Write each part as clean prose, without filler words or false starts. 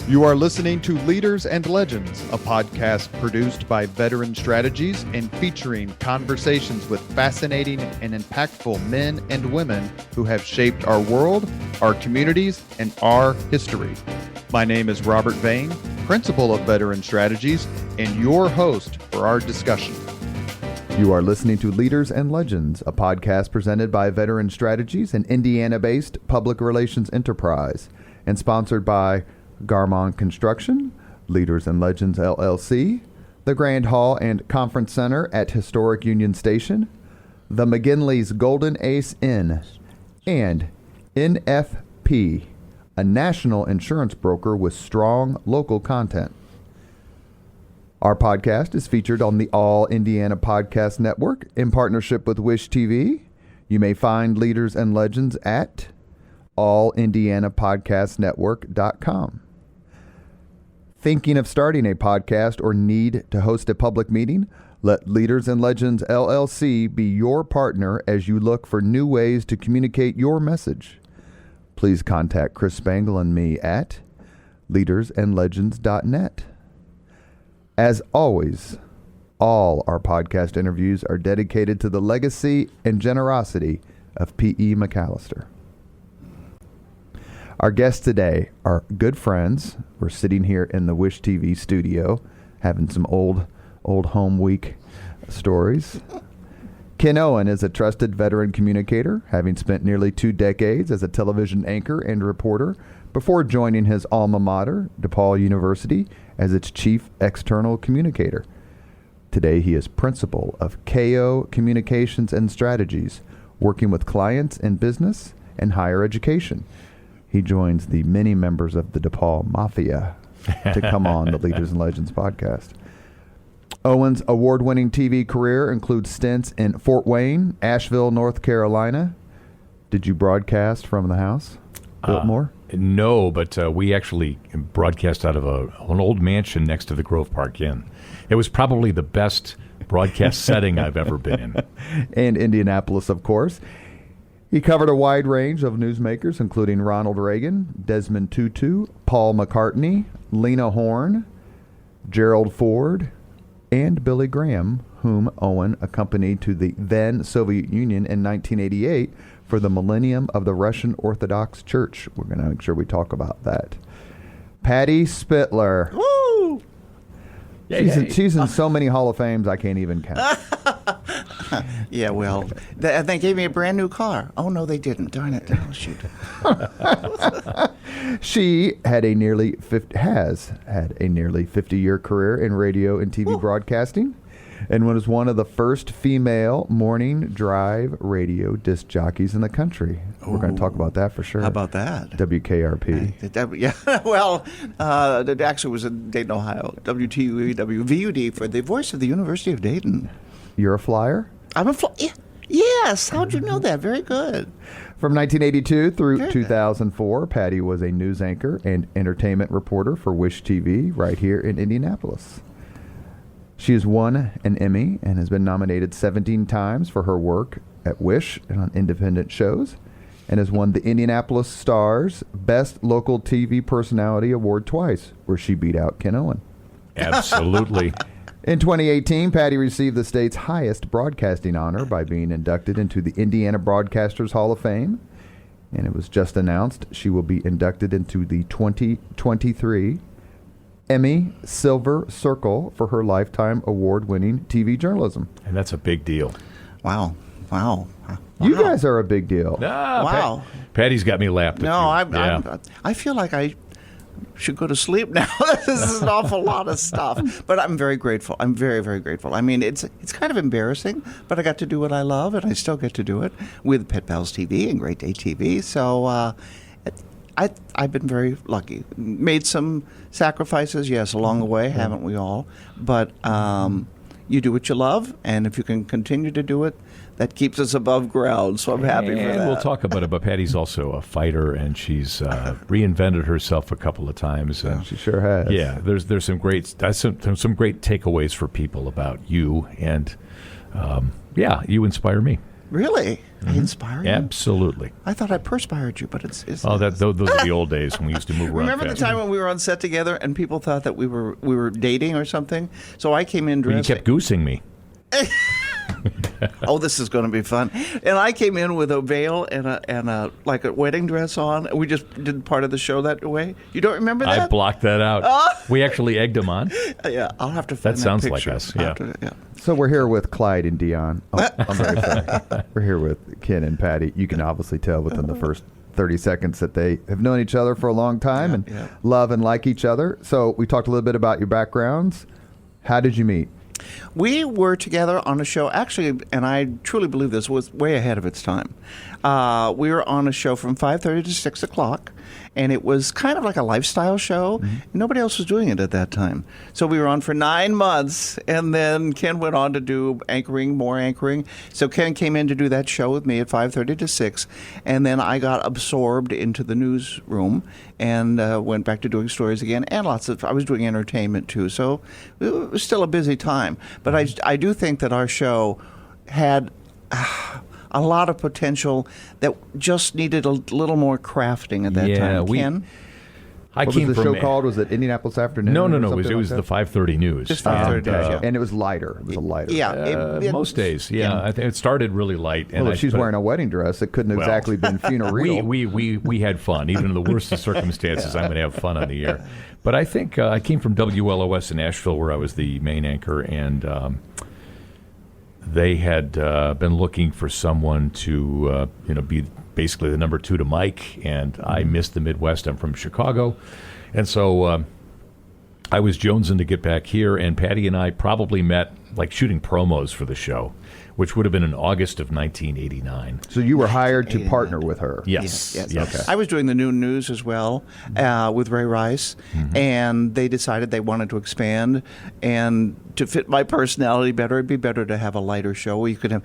You are listening to Leaders and Legends, a podcast produced by Veteran Strategies and featuring conversations with fascinating and impactful men and women who have shaped our world, our communities, and our history. My name is Robert Vane, Principal of Veteran Strategies, and your host for our discussion. You are listening to Leaders and Legends, a podcast presented by Veteran Strategies, an Indiana-based public relations enterprise, and sponsored by Garmong Construction, Leaders and Legends LLC, the Grand Hall and Conference Center at Historic Union Station, the McGinley's Golden Ace Inn, and NFP, a national insurance broker with strong local content. Our podcast is featured on the All Indiana Podcast Network in partnership with Wish TV. You may find Leaders and Legends at allindianapodcastnetwork.com. Thinking of starting a podcast or need to host a public meeting? Let Leaders and Legends LLC be your partner as you look for new ways to communicate your message. Please contact Chris Spangle and me at leadersandlegends.net. As always, all our podcast interviews are dedicated to the legacy and generosity of P.E. McAllister. Our guests today are good friends. We're sitting here in the Wish TV studio having some old home week stories. Ken Owen is a trusted veteran communicator, having spent nearly 2 decades as a television anchor and reporter before joining his alma mater, DePaul University, as its chief external communicator. Today he is principal of KO Communications and Strategies, working with clients in business and higher education. He joins the many members of the DePaul Mafia to come on the Leaders and Legends podcast. Owen's award-winning TV career includes stints in Fort Wayne, Asheville, North Carolina. Did you broadcast from the house, Biltmore? No, but we actually broadcast out of an old mansion next to the Grove Park Inn. It was probably the best broadcast setting I've ever been in. And Indianapolis, of course. He covered a wide range of newsmakers, including Ronald Reagan, Desmond Tutu, Paul McCartney, Lena Horne, Gerald Ford, and Billy Graham, whom Owen accompanied to the then Soviet Union in 1988 for the millennium of the Russian Orthodox Church. We're going to make sure we talk about that. Patty Spitler. Woo! She's in so many Hall of Fames I can't even count. Yeah, well, they gave me a brand new car. Oh, no, they didn't. Darn it. Oh, shoot. She has had a nearly 50-year career in radio and TV broadcasting, and was one of the first female morning drive radio disc jockeys in the country. We're going to talk about that for sure. How about that? WKRP. Yeah, well, it actually was in Dayton, Ohio. WTUW-VUD for the voice of the University of Dayton. You're a flyer? I'm a flyer. Yes. How'd you know that? Very good. From 1982 through 2004, Patty was a news anchor and entertainment reporter for Wish TV right here in Indianapolis. She has won an Emmy and has been nominated 17 times for her work at Wish and on independent shows, and has won the Indianapolis Star's Best Local TV Personality Award twice, where she beat out Ken Owen. Absolutely. In 2018, Patty received the state's highest broadcasting honor by being inducted into the Indiana Broadcasters Hall of Fame, and it was just announced she will be inducted into the 2023 Emmy Silver Circle for her lifetime award-winning TV journalism. And that's a big deal. Wow. You guys are a big deal. Wow. Patty's got me lapped. No, I feel like I should go to sleep now. This is an awful lot of stuff. But I'm very grateful. I'm very, very grateful. I mean, it's kind of embarrassing, but I got to do what I love, and I still get to do it with Pet Pals TV and Great Day TV. So I've been very lucky. Made some sacrifices, yes, along the way, haven't we all? But you do what you love, and if you can continue to do it, that keeps us above ground, so I'm happy for that. And we'll talk about it, but Patty's also a fighter, and she's reinvented herself a couple of times. And she sure has. Yeah, there's some great some great takeaways for people about you, and you inspire me. Really? I inspire you? Absolutely. I thought I perspired you, but it's Those are the old days when we used to move around. Remember the time when we were on set together and people thought that we were dating or something? So I came in Well, you dressed. kept goosing me. Oh, this is going to be fun! And I came in with a veil and a like a wedding dress on. We just did part of the show that way. You don't remember that? I blocked that out. We actually egged him on. Yeah, I'll have to find That sounds picture. like us, yeah. Yeah. So we're here with Clyde and Dion. Oh, I'm very sorry. We're here with Ken and Patty. You can obviously tell within the first 30 seconds that they have known each other for a long time and love and like each other. So we talked a little bit about your backgrounds. How did you meet? We were together on a show, actually, and I truly believe this was way ahead of its time. We were on a show from 5:30 to 6 o'clock, and it was kind of like a lifestyle show. Nobody else was doing it at that time. So we were on for 9 months, and then Ken went on to do anchoring, more anchoring. So Ken came in to do that show with me at 5:30 to 6, and then I got absorbed into the newsroom and went back to doing stories again, and I was doing entertainment too. So it was still a busy time. But I do think that our show had a lot of potential that just needed a little more crafting at that time. Ken? What was the show called? Was it Indianapolis Afternoon? No. Or It was the 5:30 news. Just 5:30 news, yeah. And it was lighter. It was a lighter. Yeah. Most days, yeah. I think it started really light. Well, if she's wearing a wedding dress, it couldn't exactly been funereal. We had fun. Even in the worst of circumstances, I'm going to have fun on the air. But I think I came from WLOS in Asheville, where I was the main anchor, and they had been looking for someone to be basically the number 2 to Mike, and I missed the Midwest. I'm from Chicago, and so I was jonesing to get back here, and Patty and I probably met like shooting promos for the show, which would have been in August of 1989. So you were hired to partner with her? Yes. Okay. I was doing the noon news as well with Ray Rice, and they decided they wanted to expand, and to fit my personality better, it'd be better to have a lighter show where you could have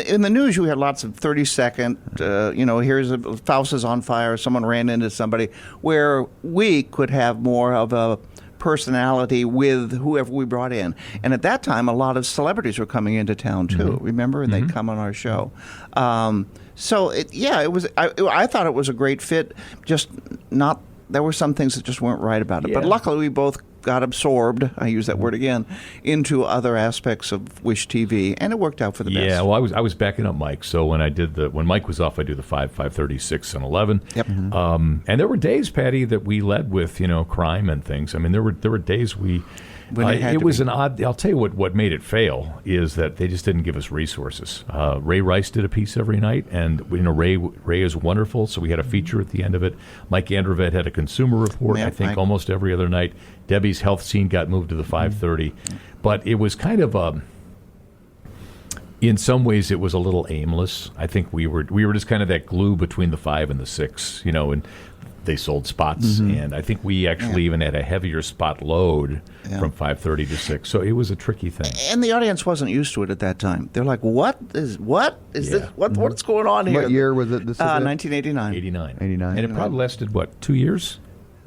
in the news you had lots of 30-second, here's a house is on fire, someone ran into somebody, where we could have more of a personality with whoever we brought in. And at that time, a lot of celebrities were coming into town too. Remember, and they'd come on our show. It was. I thought it was a great fit. Just not. There were some things that just weren't right about it. Yeah. But luckily, we both got absorbed, I use that word again, into other aspects of Wish TV, and it worked out for the best. Yeah, well, I was backing up Mike, so when Mike was off, I do the 5:30, 6, and 11. Yep. And there were days, Patty, that we led with crime and things. I mean, there were days we. It was an odd. I'll tell you what made it fail is that they just didn't give us resources. Ray Rice did a piece every night, and Ray is wonderful, so we had a feature at the end of it. Mike Andrevet had a consumer report. I think almost every other night. Debbie's health scene got moved to the 5:30, but it was kind of in some ways, it was a little aimless. I think we were just kind of that glue between the 5 and the 6, and they sold spots, and I think we actually even had a heavier spot load from 5:30 to 6. So it was a tricky thing. And the audience wasn't used to it at that time. They're like, "What is this? What's going on here?" What year was it? This 1989. 89. 89. And it probably lasted 2 years?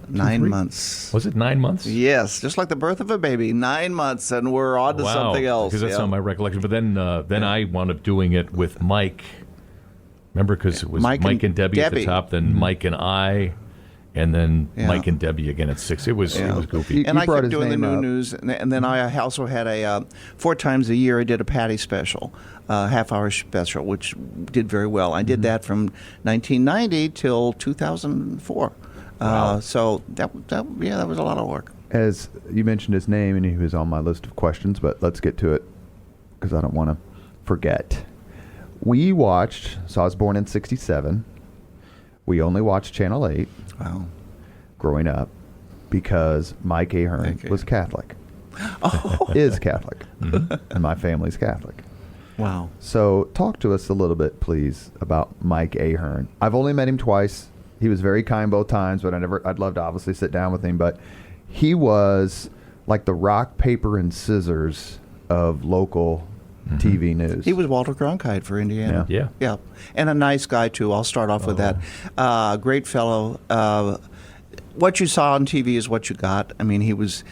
9 months. Was it 9 months? Yes, just like the birth of a baby. 9 months, and we're on to something else. Because that's not my recollection. But then I wound up doing it with Mike. Remember, because it was Mike and Debbie at the top, then Mike and I. And then Mike and Debbie again at 6. It was goofy. And I kept doing the new news, and then I also had a 4 times a year I did a Patty special, half-hour special, which did very well. I did that from 1990 till 2004. Wow. So that was a lot of work. As you mentioned his name, and he was on my list of questions, but let's get to it because I don't want to forget. We watched. So I was born in '67. We only watched Channel 8. Wow. Growing up, because Mike Ahern was Catholic. Is Catholic. And my family's Catholic. Wow. So talk to us a little bit, please, about Mike Ahern. I've only met him twice. He was very kind both times, but I'd love to obviously sit down with him. But he was like the rock, paper, and scissors of local TV news. He was Walter Cronkite for Indiana. Yeah. And a nice guy, too. I'll start off with that. Great fellow. What you saw on TV is what you got. I mean, he was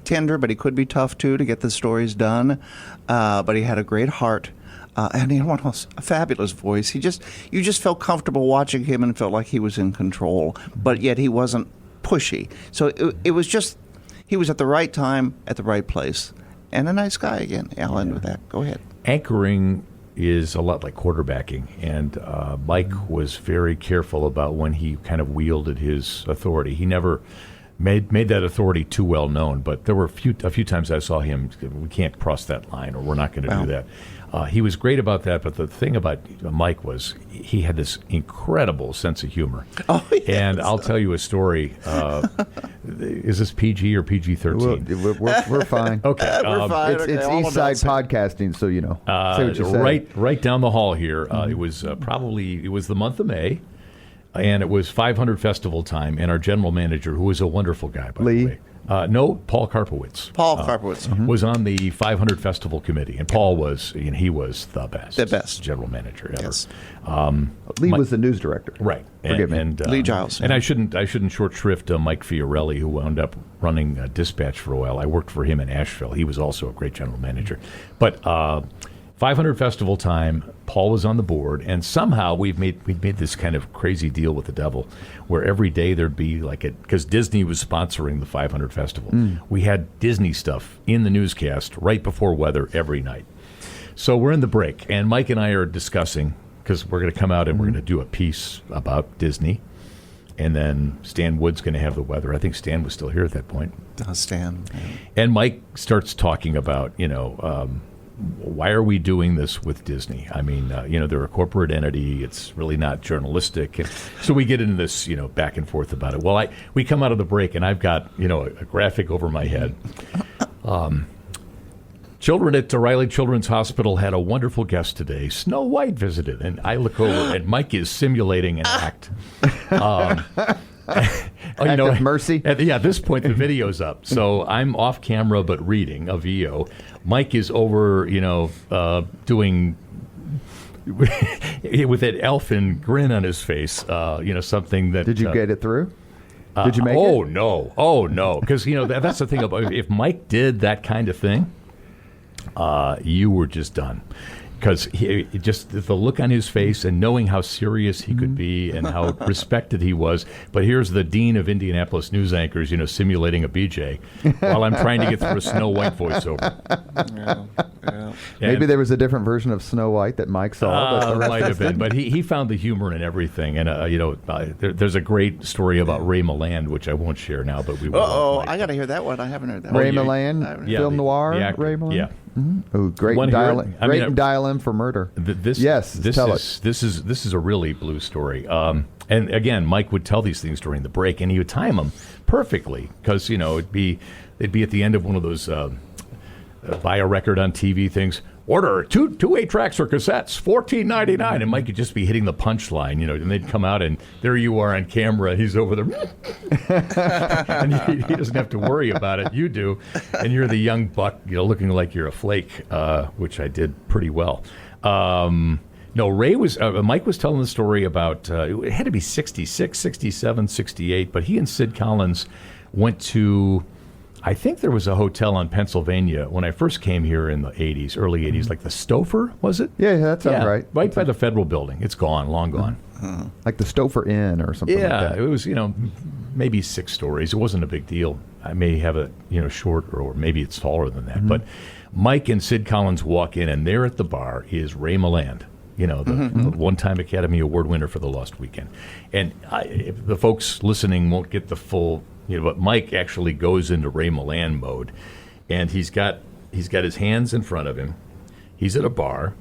tender, but he could be tough, too, to get the stories done. But he had a great heart. And he had a fabulous voice. You just felt comfortable watching him and felt like he was in control, but yet he wasn't pushy. So it was just, he was at the right time, at the right place. And a nice guy again. I'll end with that. Go ahead. Anchoring is a lot like quarterbacking, and Mike was very careful about when he kind of wielded his authority. He never made that authority too well known, but there were a few times I saw him, we can't cross that line, or we're not going to do that. He was great about that, but the thing about Mike was he had this incredible sense of humor. Oh, yes. And I'll tell you a story. Is this PG or PG-13? We're fine. Okay. We're fine. It's East Side Podcasting, so you know. Say what you say. Right down the hall here. It was it was the month of May, and it was 500 festival time, and our general manager, who was a wonderful guy, by the way. No, Paul Karpowitz. Was on the 500 Festival Committee, and Paul was, he was the best. The best. General manager ever. Yes. Lee was the news director. Right. Forgive me. And, Lee Giles. And I shouldn't short shrift Mike Fiorelli, who wound up running dispatch for a while. I worked for him in Asheville. He was also a great general manager. But 500 Festival time, Paul was on the board, and somehow we'd made this kind of crazy deal with the devil, where every day there'd be because Disney was sponsoring the 500 Festival. We had Disney stuff in the newscast right before weather every night. So we're in the break, and Mike and I are discussing, because we're going to come out and we're going to do a piece about Disney, and then Stan Wood's going to have the weather. I think Stan was still here at that point. Stan. Yeah. And Mike starts talking about, why are we doing this with Disney? I mean, they're a corporate entity. It's really not journalistic. And so we get into this, back and forth about it. Well, we come out of the break, and I've got, a graphic over my head. Children at Riley Children's Hospital had a wonderful guest today. Snow White visited. And I look over, and Mike is simulating an act. Act of mercy. At this point, the video's up. So I'm off camera, but reading a VO. Mike is over, doing with that elfin grin on his face, something that... Did you get it through? Did you make it? Oh, no. Because, that's the thing about if Mike did that kind of thing, you were just done. Because just the look on his face and knowing how serious he could be and how respected he was. But here's the dean of Indianapolis news anchors, simulating a BJ while I'm trying to get through a Snow White voiceover. Yeah. Maybe there was a different version of Snow White that Mike saw. But the rest might have been. But he found the humor in everything. And, there's a great story about Ray Milland, which I won't share now, but we will. I got to hear that one. I haven't heard that one. Ray Milland, film noir, Ray Milland? Yeah. Mm-hmm. Oh, great and dial in for murder. This is a really blue story. And again, Mike would tell these things during the break, and he would time them perfectly because they'd be at the end of one of those buy a record on TV things. Order two 8-tracks or cassettes, $14.99, and Mike could just be hitting the punchline, and they'd come out, and there you are on camera. He's over there, and he doesn't have to worry about it. You do, and you're the young buck, looking like you're a flake, which I did pretty well. No, Mike was telling the story about it had to be 66, 67, 68, but he and Sid Collins went to. I think there was a hotel in Pennsylvania when I first came here in the 80s, early 80s, like the Stouffer, was it? Yeah, that sounds right. Right by the Federal Building. It's gone, long gone. Like the Stouffer Inn or something like that. Yeah, it was, maybe 6 stories. It wasn't a big deal. I may have it, short, or maybe it's taller than that. But Mike and Sid Collins walk in, and there at the bar is Ray Milland. The one-time Academy Award winner for The Lost Weekend. And if the folks listening won't get the full... but Mike actually goes into Ray Milland mode, and he's got his hands in front of him. He's at a bar.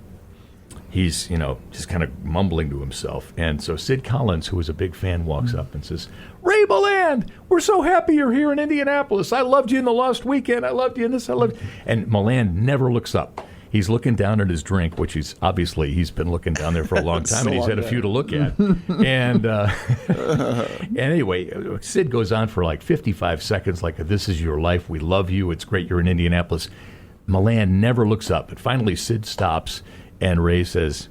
He's, just kind of mumbling to himself. And so Sid Collins, who is a big fan, walks up and says, Ray Milland, we're so happy you're here in Indianapolis. I loved you in The Lost Weekend. I loved you in this. I loved you. And Milland never looks up. He's looking down at his drink, which he's been looking down there for a long time, and he's had a few to look at. And anyway, Sid goes on for like 55 seconds, like, this is your life. We love you. It's great you're in Indianapolis. Milland never looks up. But finally, Sid stops, and Ray says,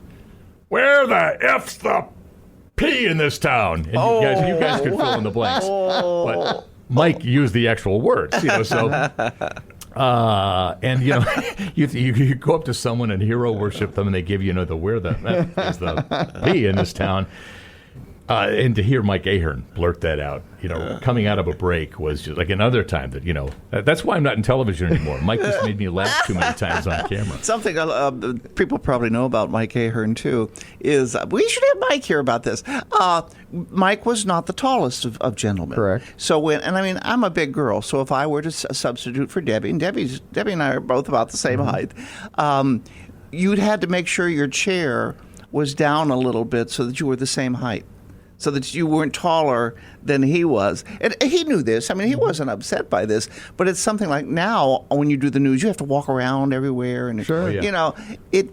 where the F's the P in this town? And you guys could fill in the blanks. But Mike used the actual words, so... And you go up to someone and hero worship them, and they give you the where that is the P in this town. And to hear Mike Ahern blurt that out, coming out of a break was just like another time that, that's why I'm not in television anymore. Mike just made me laugh too many times on camera. Something people probably know about Mike Ahern, too, is we should have Mike here about this. Mike was not the tallest of gentlemen. Correct. So I'm a big girl, so if I were to substitute for Debbie, and Debbie and I are both about the same height, you'd had to make sure your chair was down a little bit so that you were the same height, so that you weren't taller than he was. And he knew this. I mean, he wasn't upset by this, but it's something like now when you do the news, you have to walk around everywhere. And, sure. It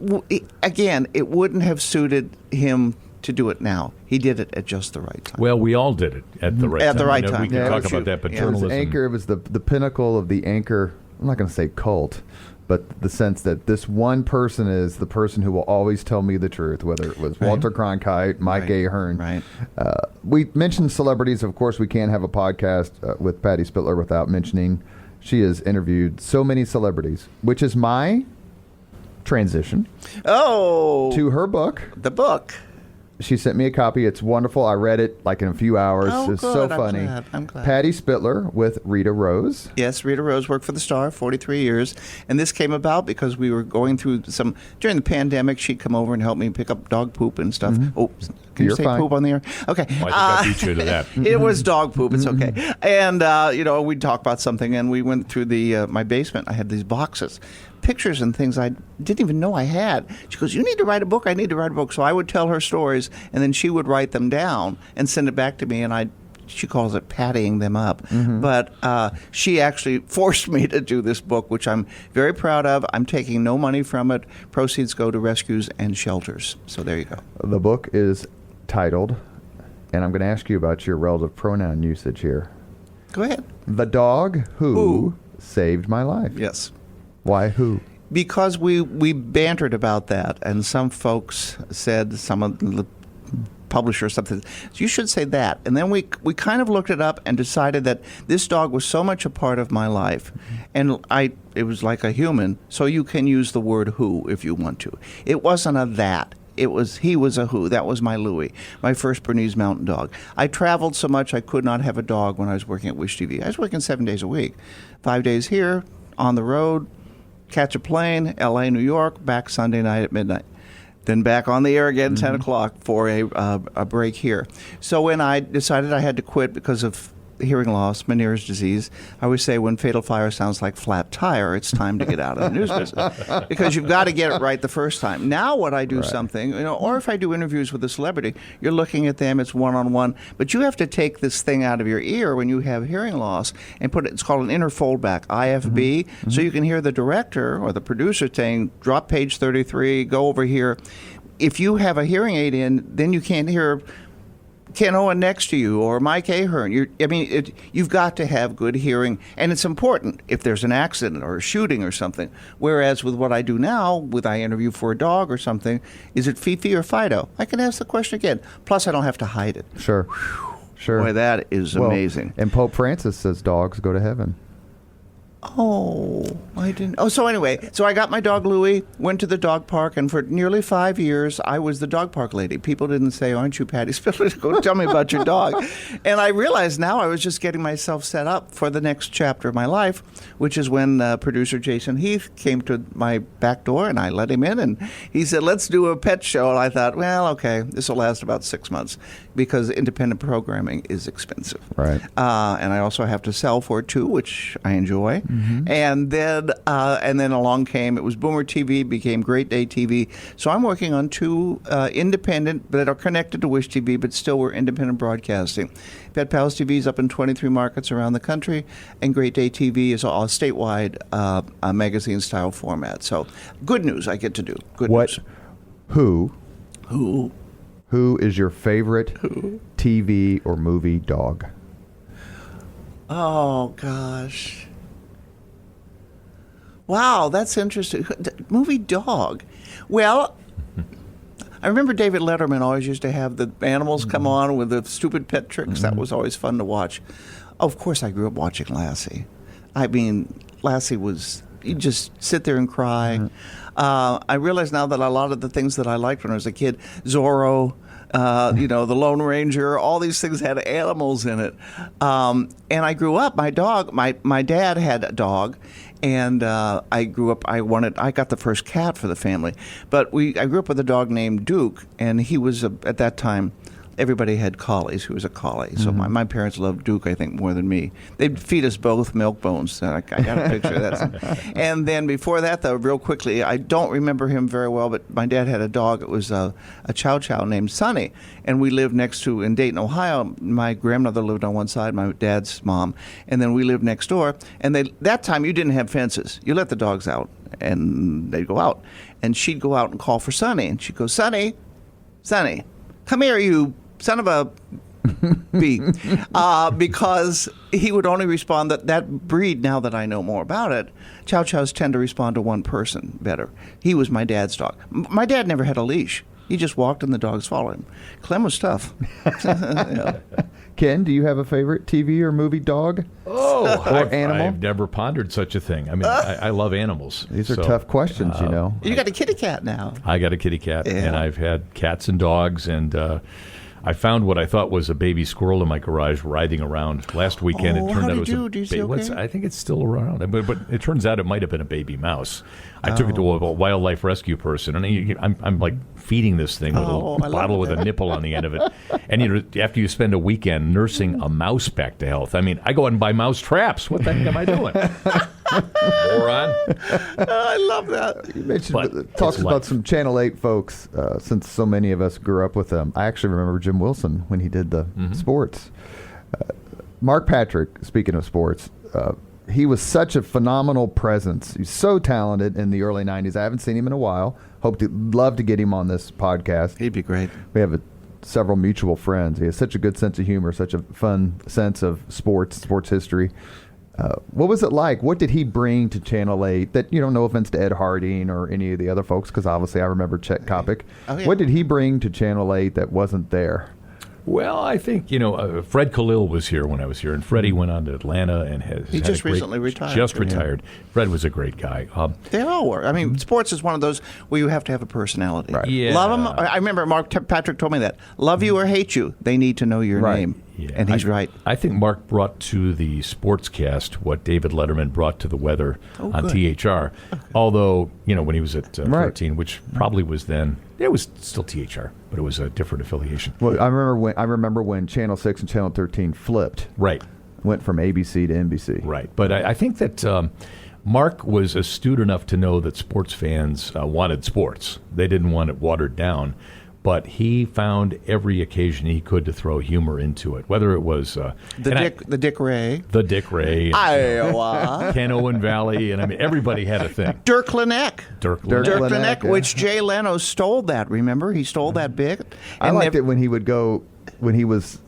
wouldn't have suited him to do it now. He did it at just the right time. Well, we all did it at the right time. At the right time. We can talk about that paternalism. It was the pinnacle of the anchor, I'm not going to say cult, but the sense that this one person is the person who will always tell me the truth, whether it was Walter Cronkite, Mike Ahern. Right. We mentioned celebrities. Of course, we can't have a podcast with Patty Spitler without mentioning she has interviewed so many celebrities, which is my transition to her book. The book. She sent me a copy. It's wonderful. I read it like in a few hours. It's so funny. I'm glad. Patty Spitler with Rita Rose. Yes, Rita Rose worked for the Star 43 years. And this came about because we were going through during the pandemic, she'd come over and help me pick up dog poop and stuff. Oh, can you say fine. Poop on the air? Okay. Well, I think I beat you to that. It was dog poop. It's okay. And, we'd talk about something, and we went through my basement. I had these boxes, pictures and things I didn't even know I had. She goes, you need to write a book. I need to write a book. So I would tell her stories, and then she would write them down and send it back to me, and she calls it pattying them up. But she actually forced me to do this book, which I'm very proud of. I'm taking no money from it. Proceeds go to rescues and shelters. So there you go. The book is titled, and I'm going to ask you about your relative pronoun usage here. Go ahead. The dog who saved my life. Yes. Why who? Because we bantered about that, and some folks said, some of the publishers, something, you should say that. And then we kind of looked it up and decided that this dog was so much a part of my life, and it was like a human, so you can use the word who if you want to. It wasn't a that. He was a who. That was my Louie, my first Bernese Mountain Dog. I traveled so much I could not have a dog when I was working at Wish TV. I was working 7 days a week, 5 days here, on the road, catch a plane, L.A., New York, back Sunday night at midnight. Then back on the air again, 10 o'clock for a break here. So when I decided I had to quit because of hearing loss, Meniere's disease, I always say when fatal fire sounds like flat tire, it's time to get out of the news business. Because you've got to get it right the first time. Now when I do something, or if I do interviews with a celebrity, you're looking at them, it's one-on-one, but you have to take this thing out of your ear when you have hearing loss and put it's called an inner foldback, IFB, so you can hear the director or the producer saying, drop page 33, go over here. If you have a hearing aid in, then you can't hear Ken Owen next to you or Mike Ahern. You've got to have good hearing, and it's important if there's an accident or a shooting or something. Whereas with what I do now, I interview for a dog or something, is it Fifi or Fido? I can ask the question again. Plus, I don't have to hide it. Sure. Boy, that is amazing. And Pope Francis says dogs go to heaven. Oh, I didn't. Oh, so anyway, I got my dog Louie, went to the dog park, and for nearly 5 years, I was the dog park lady. People didn't say, aren't you Patty Spitler? Go tell me about your dog. And I realized now I was just getting myself set up for the next chapter of my life, which is when producer Jason Heath came to my back door, and I let him in, and he said, let's do a pet show. And I thought, well, okay, this will last about 6 months because independent programming is expensive. Right. And I also have to sell for it, too, which I enjoy. And then along came, it was Boomer TV, became Great Day TV. So I'm working on two independent that are connected to Wish TV, but still we're independent broadcasting. Pet Pals TV is up in 23 markets around the country, and Great Day TV is a statewide magazine-style format. So good news I get to do. Good news. Who is your favorite TV or movie dog? Oh, gosh. Wow, that's interesting. Movie dog. Well, I remember David Letterman always used to have the animals come on with the stupid pet tricks. That was always fun to watch. Of course, I grew up watching Lassie. I mean, Lassie was, you just sit there and cry. I realize now that a lot of the things that I liked when I was a kid, Zorro, the Lone Ranger, all these things had animals in it. And I grew up, my dad had a dog, and I grew up, I got the first cat for the family. But I grew up with a dog named Duke, and he was, at that time, everybody had collies. He was a collie. So my parents loved Duke, I think, more than me. They'd feed us both milk bones. I got a picture of that. And then before that, though, real quickly, I don't remember him very well, but my dad had a dog. It was a chow chow named Sonny. And we lived next to, in Dayton, Ohio, my grandmother lived on one side, my dad's mom. And then we lived next door. And that time, you didn't have fences. You let the dogs out, and they'd go out. And she'd go out and call for Sonny. And she'd go, Sonny, come here, you son of a bee, because he would only respond that breed, now that I know more about it, chow chows tend to respond to one person better. He was my dad's dog. My dad never had a leash. He just walked and the dogs followed him. Clem was tough. Ken, do you have a favorite TV or movie dog? Or animal? I've never pondered such a thing. I mean, I love animals. These are tough questions, You got a kitty cat now. I got a kitty cat, and I've had cats and dogs, and I found what I thought was a baby squirrel in my garage writhing around last weekend. It turned out it was okay? I think it's still around, but it turns out it might have been a baby mouse. I took it to a wildlife rescue person, and I'm like feeding this thing with a bottle with a nipple on the end of it. And after you spend a weekend nursing a mouse back to health, I mean, I go out and buy mouse traps. What the heck am I doing? Moron. I love that. You mentioned talks about some Channel 8 folks, since so many of us grew up with them. I actually remember Jim Wilson when he did the sports. Mark Patrick, speaking of sports, he was such a phenomenal presence. He's so talented in the early 90s. I haven't seen him in a while. Love to get him on this podcast. He'd be great. We have several mutual friends. He has such a good sense of humor, such a fun sense of sports history. What was it like? What did he bring to Channel 8 that, no offense to Ed Harding or any of the other folks, because obviously I remember Chet Kopic. Oh, yeah. What did he bring to Channel 8 that wasn't there? Well, I think, Fred Khalil was here when I was here, and Freddie went on to Atlanta and he just recently retired. Just retired. Fred was a great guy. They all were. I mean, sports is one of those where you have to have a personality. Right. Yeah. Love them. I remember Mark Patrick told me that. Love you or hate you, they need to know your name. Yeah. And he's right. I think Mark brought to the sportscast what David Letterman brought to the weather on THR. Okay. Although, when he was at 13, which probably was then, it was still THR, but it was a different affiliation. Well, I remember when Channel 6 and Channel 13 flipped. Right. Went from ABC to NBC. Right. But I think that Mark was astute enough to know that sports fans wanted sports. They didn't want it watered down. But he found every occasion he could to throw humor into it, whether it was the Dick Ray, Iowa, Ken Owen Valley, and I mean everybody had a thing. Dirk Laennec, which Jay Leno stole that. Remember, he stole that bit. I liked it when he was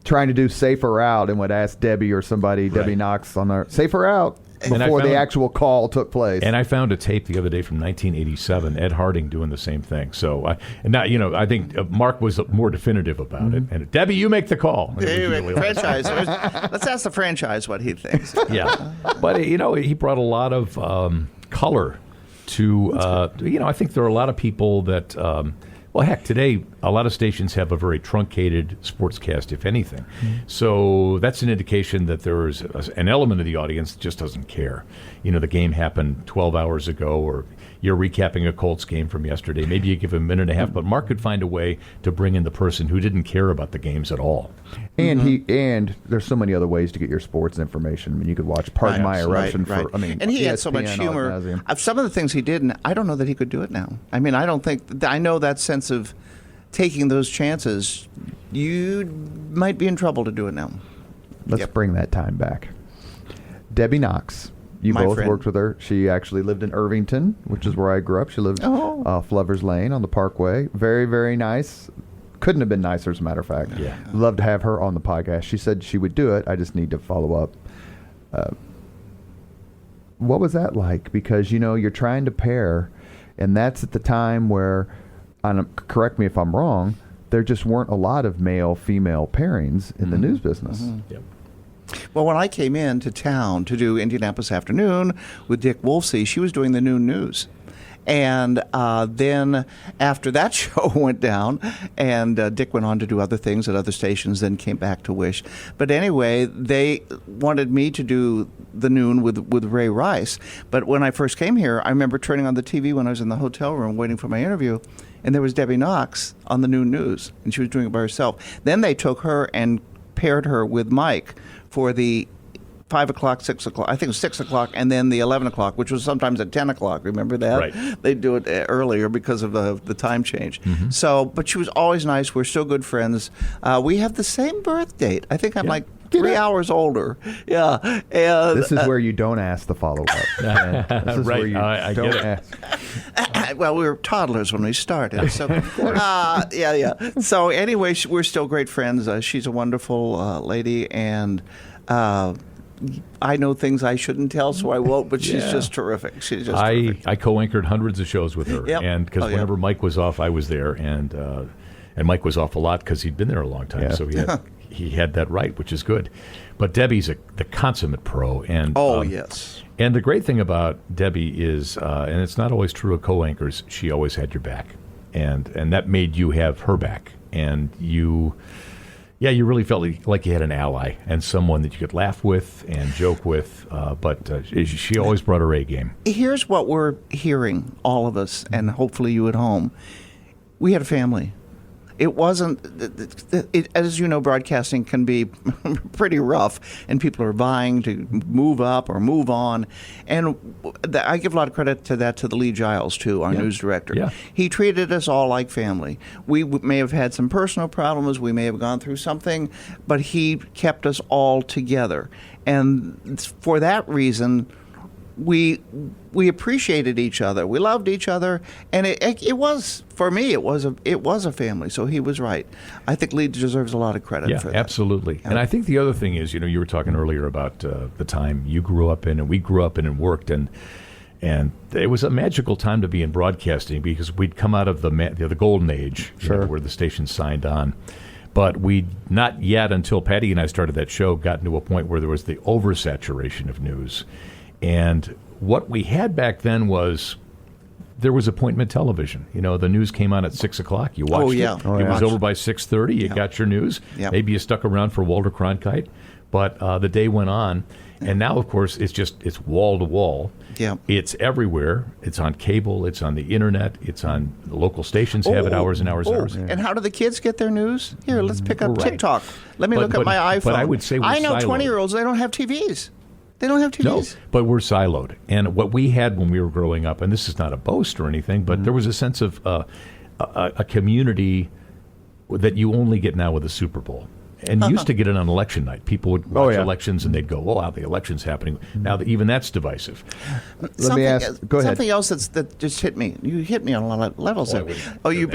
trying to do Safer Out and would ask Debbie or somebody, Debbie Knox, on there, Safer Out. Before the actual call took place. And I found a tape the other day from 1987, Ed Harding doing the same thing. So, I think Mark was more definitive about it. And Debbie, you make the call. Franchise. Let's ask the franchise what he thinks. Yeah. But, he brought a lot of color to, I think there are a lot of people that, well, heck, today a lot of stations have a very truncated sportscast, if anything. So that's an indication that there is an element of the audience that just doesn't care. The game happened 12 hours ago, or you're recapping a Colts game from yesterday. Maybe you give a minute and a half, but Mark could find a way to bring in the person who didn't care about the games at all. And there's so many other ways to get your sports information. I mean, you could watch Pardon My Eruption and he had so much humor. Some of the things he did, and I don't know that he could do it now. I mean, I know that sense of taking those chances. You might be in trouble to do it now. Let's bring that time back. Debbie Knox. You both worked with her. She actually lived in Irvington, which is where I grew up. She lived Flover's Lane on the Parkway. Very, very nice. Couldn't have been nicer, as a matter of fact. Yeah. Love to have her on the podcast. She said she would do it. I just need to follow up. What was that like? Because, you're trying to pair, and that's at the time where, correct me if I'm wrong, there just weren't a lot of male-female pairings in the news business. Yep. Well, when I came into town to do Indianapolis Afternoon with Dick Wolfsey, she was doing the noon news. And then after that show went down, and Dick went on to do other things at other stations, then came back to Wish. But anyway, they wanted me to do the noon with Ray Rice. But when I first came here, I remember turning on the TV when I was in the hotel room waiting for my interview, and there was Debbie Knox on the noon news, and she was doing it by herself. Then they took her and paired her with Mike for the 5 o'clock, 6 o'clock, I think it was 6 o'clock, and then the 11 o'clock, which was sometimes at 10 o'clock. Remember that? Right. They'd do it earlier because of the time change. Mm-hmm. So, but she was always nice. We're still good friends. We have the same birth date. I think I'm like 3 hours older. Yeah. And, this is where you don't ask the follow-up. This is right. where you I don't get it. ask. Well, we were toddlers when we started. So, yeah. So anyway, we're still great friends. She's a wonderful lady, and I know things I shouldn't tell, so I won't. But she's just terrific. She's just terrific. I co-anchored hundreds of shows with her, and because whenever Mike was off, I was there, and Mike was off a lot because he'd been there a long time, so he had that right, which is good. But Debbie's the consummate pro, and yes. And the great thing about Debbie is, and it's not always true of co-anchors, she always had your back, and that made you have her back, and you really felt like you had an ally and someone that you could laugh with and joke with, but she always brought her A game. Here's what we're hearing, all of us, and hopefully you at home. We had a family. It wasn't, as you know, broadcasting can be pretty rough, and people are vying to move up or move on. And I give a lot of credit to that to the Lee Giles, too, our news director. Yeah. He treated us all like family. We may have had some personal problems, we may have gone through something, but he kept us all together. And for that reason, we appreciated each other. We loved each other, and it was, for me, it was a family. So he was right. I think Lee deserves a lot of credit for that. Absolutely. And I think the other thing is, you were talking earlier about the time you grew up in and we grew up in and worked, and it was a magical time to be in broadcasting because we'd come out of the golden age, where the station signed on. But we'd not yet, until Patty and I started that show, gotten to a point where there was the oversaturation of news. And what we had back then was there was appointment television. The news came on at 6 o'clock. You watched it. It was over by 6:30. You got your news. Yep. Maybe you stuck around for Walter Cronkite. But the day went on. And now, of course, it's wall to wall. Yeah. It's everywhere. It's on cable. It's on the internet. It's on the local stations have it hours and hours and hours. And how do the kids get their news? Here, let's pick up TikTok. Let me look at my iPhone. But I would say I know siloed. 20-years, they don't have TVs. They don't have TVs. No, but we're siloed. And what we had when we were growing up, and this is not a boast or anything, but there was a sense of a community that you only get now with the Super Bowl. And you used to get it on election night. People would watch elections and they'd go, wow, the election's happening. Now, even that's divisive. Let me ask. Go ahead. Something else that just hit me. You hit me on a lot of levels. You've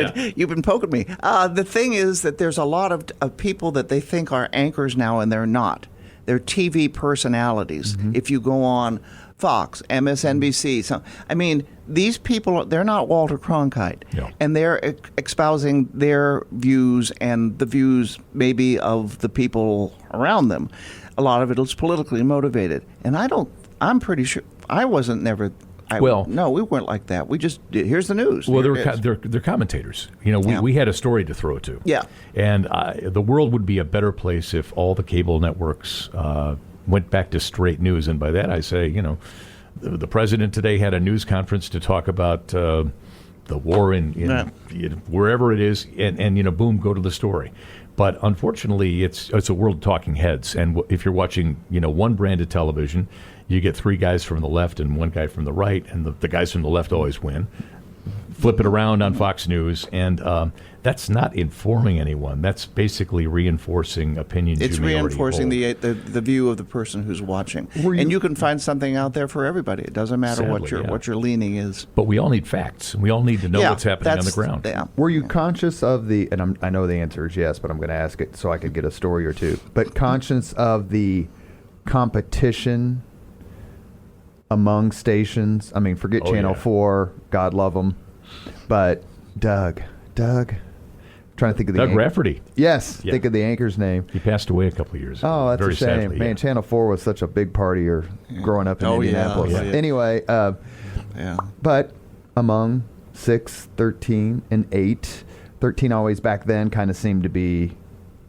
been poking me. The thing is that there's a lot of people that they think are anchors now, and they're not. They're TV personalities. Mm-hmm. If you go on Fox, MSNBC, these people, they're not Walter Cronkite. No. And they're espousing their views and the views maybe of the people around them. A lot of it is politically motivated. And I'm pretty sure, I wasn't never... No, we weren't like that. We just did. Here's the news. Well, they're commentators. We had a story to throw to. Yeah. And the world would be a better place if all the cable networks went back to straight news. And by that I say, the president today had a news conference to talk about the war in wherever it is, and boom, go to the story. But unfortunately, it's a world of talking heads. And if you're watching, one brand of television, you get 3 guys from the left and 1 guy from the right, and the guys from the left always win. Flip it around on Fox News, and that's not informing anyone. That's basically reinforcing opinions. It's reinforcing the view of the person who's watching. And you can find something out there for everybody. It doesn't matter what your leaning is. But we all need facts. We all need to know what's happening on the ground. Yeah. Were you conscious of and I know the answer is yes, but I'm going to ask it so I could get a story or two. But conscious of the competition among stations? Forget Channel 4, God love them. But Doug, trying to think of the Doug Rafferty. Yes, Yeah. think of the anchor's name. He passed away a couple of years ago. Oh, that's very a shame. sadly, Man, yeah. Channel 4 was such a big partier growing up in Indianapolis. Yeah. Anyway, but among 6, 13, and 8, 13 always back then kind of seemed to be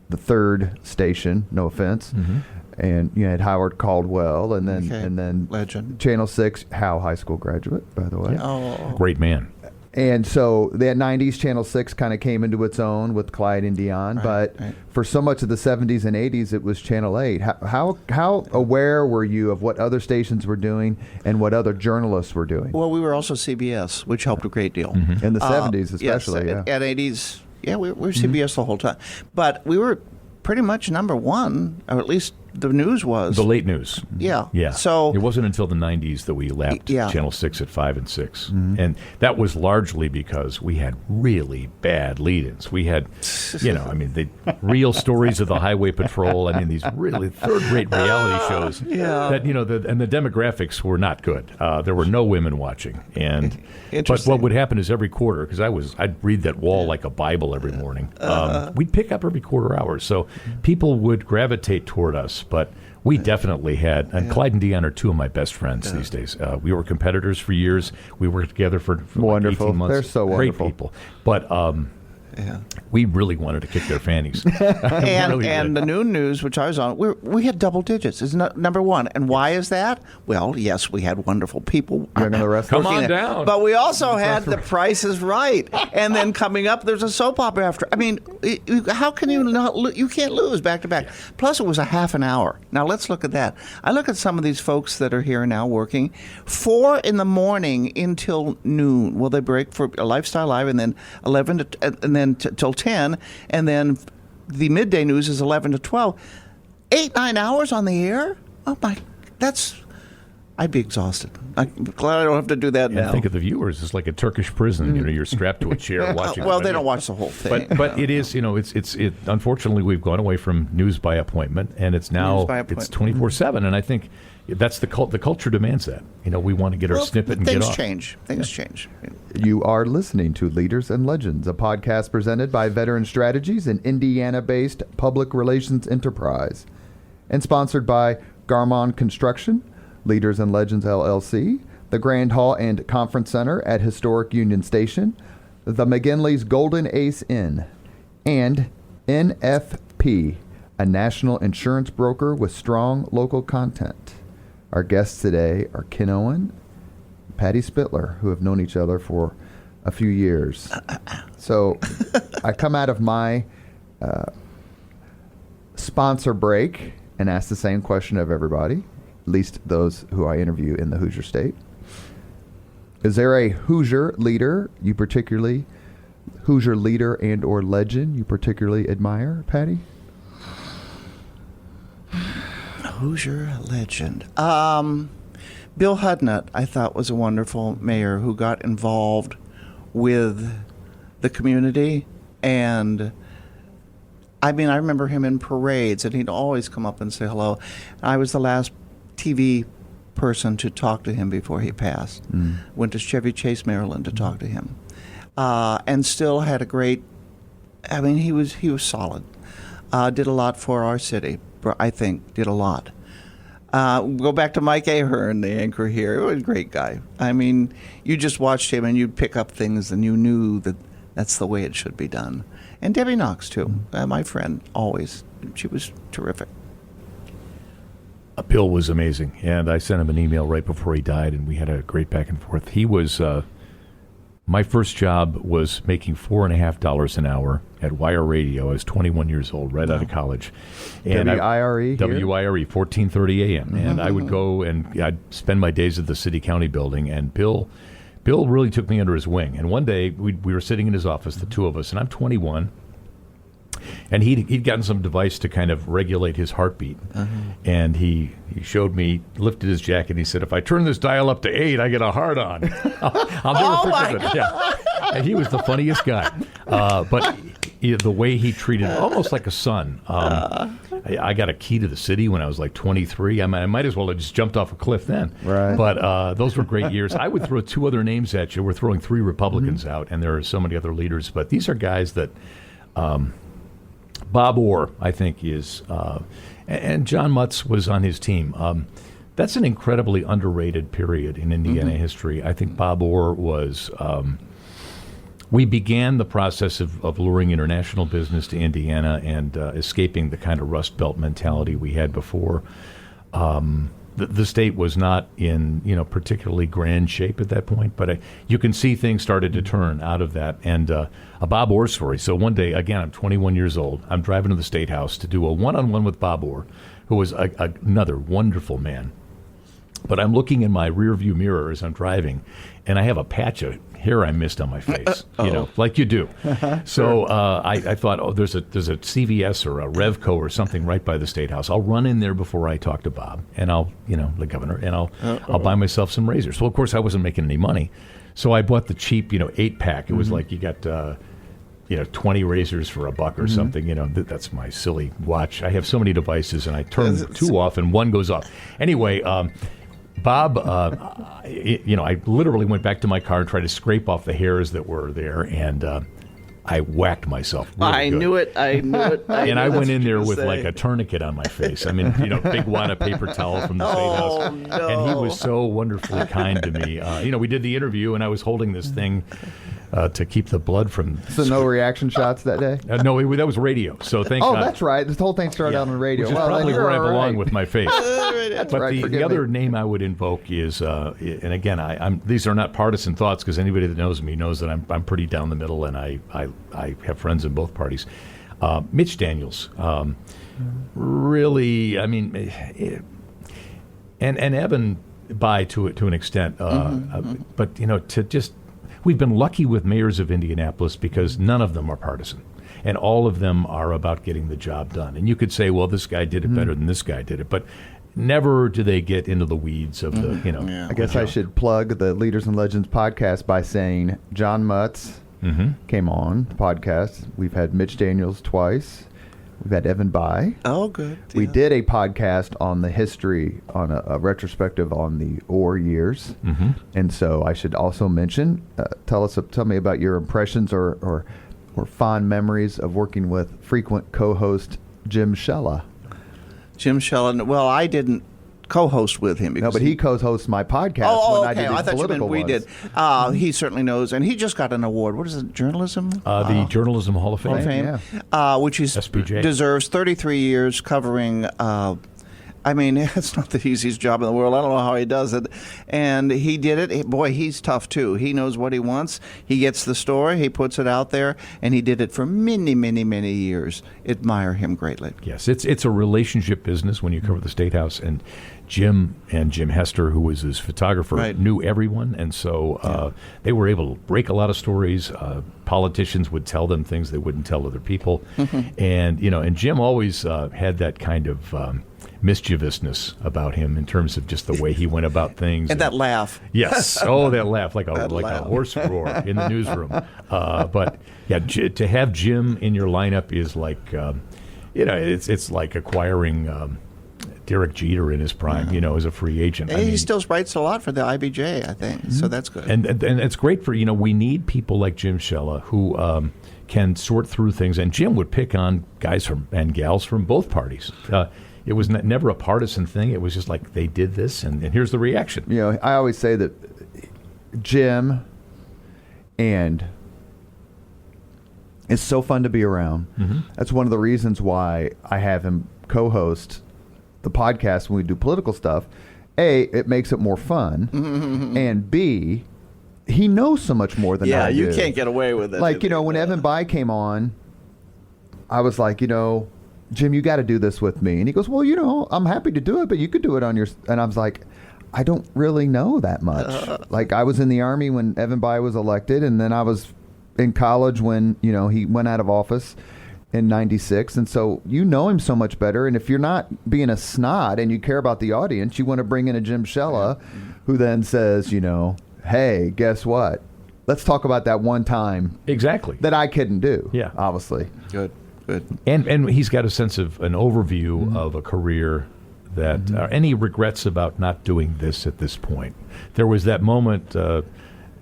the third station, no offense. Mm-hmm. And you had Howard Caldwell, and then legend. Channel 6, Howe High School graduate, by the way. Oh, Great man. And so that 90s, Channel 6 kind of came into its own with Clyde and Dion. But for so much of the 70s and 80s, it was Channel 8. How aware were you of what other stations were doing and what other journalists were doing? Well, we were also CBS, which helped a great deal. In the 70s especially, yes, and 80s. Yeah, we were CBS the whole time. But we were pretty much number one, or at least the news was. The late news. Yeah. Yeah. So it wasn't until the 90s that we lapped Channel 6 at 5 and 6. And that was largely because we had really bad lead-ins. We had, the real stories of the Highway Patrol. I mean, these really third-rate reality shows that, and the demographics were not good. There were no women watching. But what would happen is every quarter, because I'd read that wall like a Bible every morning, we'd pick up every quarter hour. So people would gravitate toward us. But we definitely had, and Clyde and Dion are two of my best friends these days. We were competitors for years. We worked together for wonderful. Like 18 months. They're so wonderful. Great people. But we really wanted to kick their fannies. And the noon news, which I was on, we had double digits. It's number one. And why is that? Well, yes, we had wonderful people. Come on down. But we also had The Price is Right. And then coming up, there's a soap opera after. I mean, how can you not? You can't lose back to back. Plus, it was a half an hour. Now, let's look at that. I look at some of these folks that are here now working 4 in the morning until noon. Well, they break for Lifestyle Live, and then 11 to, and then till 10, and then the midday news is 11 to 12. 8-9 hours on the air? Oh my, I'd be exhausted. I'm glad I don't have to do that now. Think of the viewers. It's like a Turkish prison. You're strapped to a chair watching. Well, they don't watch the whole thing. But it is, it's unfortunately, we've gone away from news by appointment, and it's now it's 24/7, and I think that's the culture demands that. We want to get our snippet and get off. Things change. You are listening to Leaders and Legends, a podcast presented by Veteran Strategies, an Indiana-based public relations enterprise, and sponsored by Garmong Construction, Leaders and Legends LLC, the Grand Hall and Conference Center at Historic Union Station, the McGinley's Golden Ace Inn, and NFP, a national insurance broker with strong local content. Our guests today are Ken Owen, Patty Spitler, who have known each other for a few years. So I come out of my sponsor break and ask the same question of everybody, at least those who I interview in the Hoosier State. Is there a Hoosier leader and or legend you particularly admire, Patty? Hoosier legend. Bill Hudnut, I thought, was a wonderful mayor who got involved with the community. And I remember him in parades, and he'd always come up and say hello. I was the last TV person to talk to him before he passed. Went to Chevy Chase, Maryland to talk to him. And still had a great, he was solid. Did a lot for our city. I think, did a lot. Go back to Mike Ahern, the anchor here. He was a great guy. You just watched him and you'd pick up things and you knew that that's the way it should be done. And Debbie Knox, too, my friend, always. She was terrific. Bill was amazing, and I sent him an email right before he died, and we had a great back and forth. He was... my first job was making $4.50 an hour at Wire Radio. I was 21 years old, right out of college. And WIRE? WIRE, 1430 a.m. And I would go and I'd spend my days at the city-county building, and Bill really took me under his wing. And one day, we were sitting in his office, the two of us, and I'm 21, and he'd gotten some device to kind of regulate his heartbeat. And he showed me, lifted his jacket, and he said, if I turn this dial up to 8, I get a hard-on. I'll never forget it. Yeah. And he was the funniest guy. But the way he treated, almost like a son. I got a key to the city when I was like 23. I might as well have just jumped off a cliff then. Right. But those were great years. I would throw 2 other names at you. We're throwing 3 Republicans out, and there are so many other leaders. But these are guys that Bob Orr, I think, is, and John Mutz was on his team. That's an incredibly underrated period in Indiana history. I think Bob Orr was. We began the process of luring international business to Indiana and escaping the kind of Rust Belt mentality we had before. The state was not in particularly grand shape at that point, but you can see things started to turn out of that. And a Bob Orr story. So one day, again, I'm 21 years old. I'm driving to the State House to do a one-on-one with Bob Orr, who was another wonderful man. But I'm looking in my rearview mirror as I'm driving, and I have a patch of hair I missed on my face, like you do. So I thought, there's a CVS or a Revco or something right by the State House. I'll run in there before I talk to Bob, and I'll, the governor, and I'll buy myself some razors. Well, of course, I wasn't making any money, so I bought the cheap, 8-pack. It was like you got 20 razors for $1 or something. That's my silly watch. I have so many devices, and I turn two off, and one goes off. Anyway. Bob, I literally went back to my car and tried to scrape off the hairs that were there, and I whacked myself. Really I knew it. And I went in there with like a tourniquet on my face. I mean, big wad of paper towel from the State House. No. And he was so wonderfully kind to me. We did the interview, and I was holding this thing to keep the blood from. So no reaction shots that day? No, that was radio. So thank God. Oh, that's right. This whole thing started out on radio. Which is probably where I belong with my face. That's but right. the other name I would invoke is, and again, these are not partisan thoughts, because anybody that knows me knows that I'm pretty down the middle, and I have friends in both parties. Mitch Daniels, really, I mean, and Evan Bayh to an extent, but to just. We've been lucky with mayors of Indianapolis because none of them are partisan, and all of them are about getting the job done. And you could say, well, this guy did it better than this guy did it, but never do they get into the weeds of the, I guess I should plug the Leaders and Legends podcast by saying John Mutz came on the podcast. We've had Mitch Daniels twice. We've had Evan Bayh. Oh, good. We did a podcast on the history, on a retrospective on the Orr years. And so I should also mention, tell me about your impressions or fond memories of working with frequent co-host Jim Shella. Jim Shella. Well, I didn't co-host with him. No, but he co-hosts my podcast when I did these political we ones. did. He certainly knows, and he just got an award. What is it, journalism? The Journalism Hall of Fame. Which he SPJ. deserves. 33 years covering. I mean, it's not the easiest job in the world. I don't know how he does it. And he did it. Boy, he's tough, too. He knows what he wants. He gets the story. He puts it out there. And he did it for many, many, many years. Admire him greatly. Yes, it's a relationship business when you cover the State House. And Jim Hester, who was his photographer, knew everyone. And so they were able to break a lot of stories. Politicians would tell them things they wouldn't tell other people. And Jim always had that kind of mischievousness about him in terms of just the way he went about things. And that laugh. Yes. Oh, that laugh, like a horse roar in the newsroom. But yeah, to have Jim in your lineup is like, it's like acquiring Derek Jeter in his prime, as a free agent. He still writes a lot for the IBJ, I think. So that's good. And it's great for, we need people like Jim Shella who can sort through things. And Jim would pick on guys and gals from both parties. It was never a partisan thing. It was just like they did this, and here's the reaction. I always say that Jim and it's so fun to be around. That's one of the reasons why I have him co-host the podcast when we do political stuff. A, it makes it more fun, and B, he knows so much more than I do. Yeah, you can't get away with it. Like, when Evan Bayh came on, I was like, Jim, you got to do this with me. And he goes, well, I'm happy to do it, but you could do it on your... And I was like, I don't really know that much. Like, I was in the Army when Evan Bayh was elected, and then I was in college when, he went out of office in 96. And so you know him so much better. And if you're not being a snot and you care about the audience, you want to bring in a Jim Shella who then says, hey, guess what? Let's talk about that one time. Exactly. That I couldn't do. Yeah. Obviously. Good. And he's got a sense of an overview of a career that any regrets about not doing this at this point. There was that moment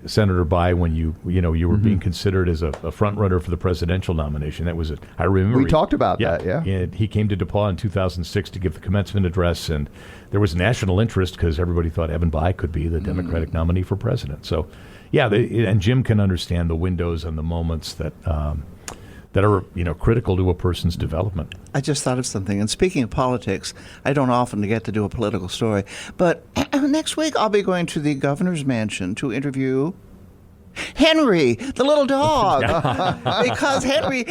Senator Bai when you were being considered as a front runner for the presidential nomination. That was I remember we talked about that. Yeah, and he came to DePaul in 2006 to give the commencement address, and there was national interest because everybody thought Evan Bai could be the Democratic nominee for president. So, yeah, and Jim can understand the windows and the moments that are critical to a person's development. I just thought of something. And speaking of politics, I don't often get to do a political story, but next week I'll be going to the governor's mansion to interview Henry, the little dog, because Henry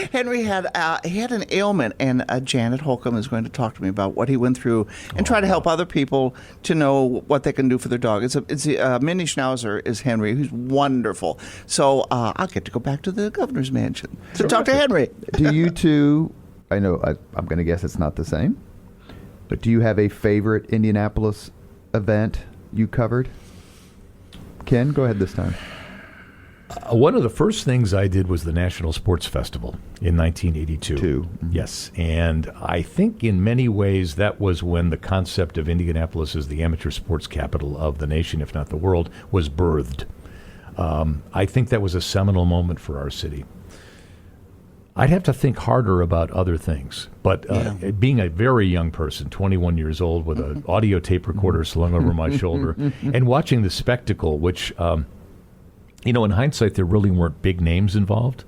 had an ailment, and Janet Holcomb is going to talk to me about what he went through and try to help other people to know what they can do for their dog. It's Mini Schnauzer is Henry, who's wonderful. So I'll get to go back to the governor's mansion to talk to Henry. Do you two? I know I'm going to guess it's not the same, but do you have a favorite Indianapolis event you covered? Ken, go ahead this time. One of the first things I did was the National Sports Festival in 1982. Mm-hmm. Yes, and I think in many ways that was when the concept of Indianapolis as the amateur sports capital of the nation, if not the world, was birthed. I think that was a seminal moment for our city. I'd have to think harder about other things, but being a very young person, 21 years old, with an audio tape recorder slung over my shoulder, and watching the spectacle, which... in hindsight, there really weren't big names involved,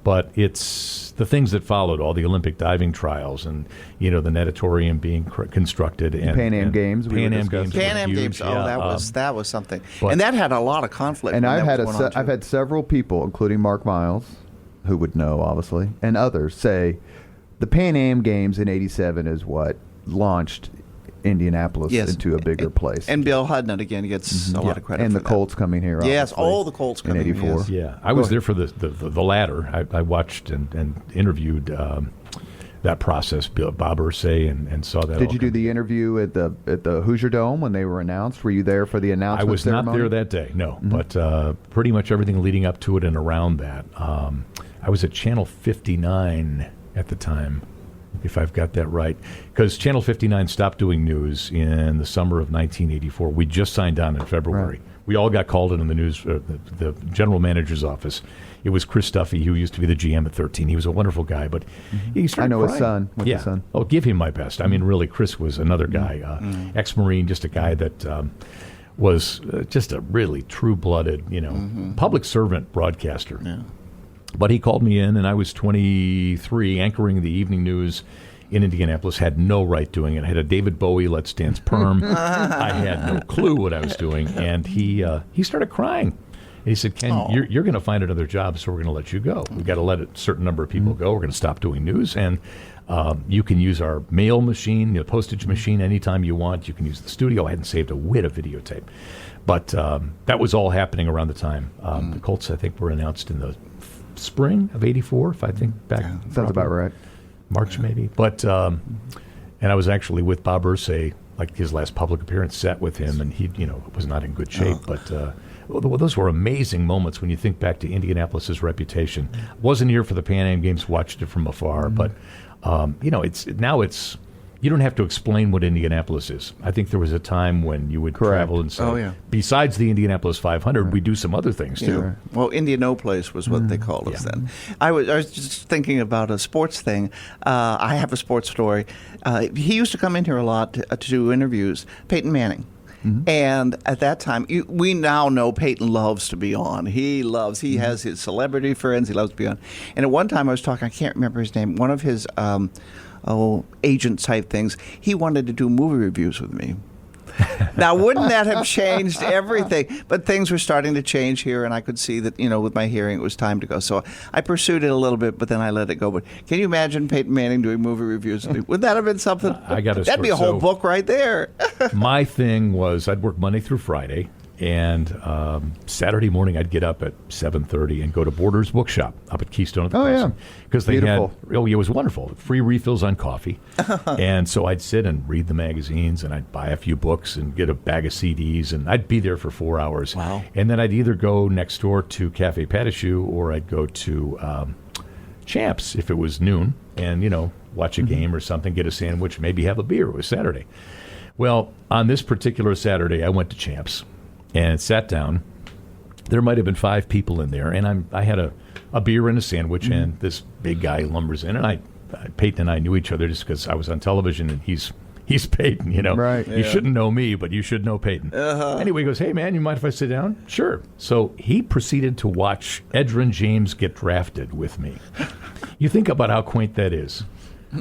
but it's the things that followed, all the Olympic diving trials and, the natatorium being constructed. And Pan Am Games. Pan Am Games. Pan Am Games. Oh, that was something. And that had a lot of conflict. And I've had several people, including Mark Miles, who would know, obviously, and others, say the Pan Am Games in '87 is what launched Indianapolis into a bigger place. And Bill Hudnut, again, gets a lot of credit and for the Colts coming here. Yes, all the Colts coming in '84. Yes. Yeah, I was there for the latter. I watched and interviewed that process, Bob Irsay, and saw that. Did you do the interview at the Hoosier Dome when they were announced? Were you there for the announcement I was ceremony? not there that day, no. But pretty much everything leading up to it and around that. I was at Channel 59 at the time, if I've got that right, because Channel 59 stopped doing news in the summer of 1984. We just signed on in February. Right. We all got called in the news, the general manager's office. It was Chris Duffy, who used to be the GM at 13. He was a wonderful guy, but he started crying. his son. His son. Oh, give him my best. I mean, really, Chris was another guy, ex-Marine, just a guy that was just a really true-blooded, public servant broadcaster. Yeah. But he called me in, and I was 23, anchoring the evening news in Indianapolis. Had no right doing it. I had a David Bowie Let's Dance perm. I had no clue what I was doing, and he started crying. And he said, "Ken, you're going to find another job, so we're going to let you go. We've got to let a certain number of people go. We're going to stop doing news, and you can use our mail machine, the postage machine, anytime you want. You can use the studio." I hadn't saved a whit of videotape. But that was all happening around the time. The Colts, I think, were announced in the spring of '84, if I think back. Sounds about right. March maybe. But and I was actually with Bob Irsay, like his last public appearance, sat with him, and he was not in good shape. But those were amazing moments when you think back to Indianapolis's reputation. Wasn't here for the Pan Am Games, watched it from afar, but it's you don't have to explain what Indianapolis is. I think there was a time when you would travel and say, besides the Indianapolis 500, we do some other things too. Right. Well, Indianapolis was what they called us then. I was just thinking about a sports thing. I have a sports story. He used to come in here a lot to do interviews. Peyton Manning. And at that time, we now know Peyton loves to be on. He has his celebrity friends. He loves to be on. And at one time I was talking, I can't remember his name, one of his agent type things. He wanted to do movie reviews with me. Now, wouldn't that have changed everything? But things were starting to change here, and I could see that, with my hearing, it was time to go. So I pursued it a little bit, but then I let it go. But can you imagine Peyton Manning doing movie reviews? Would that have been something? That'd be a whole book right there. My thing was I'd work Monday through Friday, and Saturday morning I'd get up at 7:30 and go to Borders Bookshop up at Keystone at the Crossing. Because they had, it was wonderful, free refills on coffee. And so I'd sit and read the magazines, and I'd buy a few books and get a bag of CDs, and I'd be there for 4 hours. Wow. And then I'd either go next door to Cafe Patachou, or I'd go to Champs if it was noon, and, watch a game or something, get a sandwich, maybe have a beer. It was Saturday. Well, on this particular Saturday, I went to Champs and sat down, there might have been 5 people in there, and I had a beer and a sandwich, and this big guy lumbers in, and Peyton and I knew each other just because I was on television, and he's Peyton, Right. You shouldn't know me, but you should know Peyton. Anyway, he goes, "Hey, man, you mind if I sit down?" Sure. So he proceeded to watch Edgerrin James get drafted with me. You think about how quaint that is.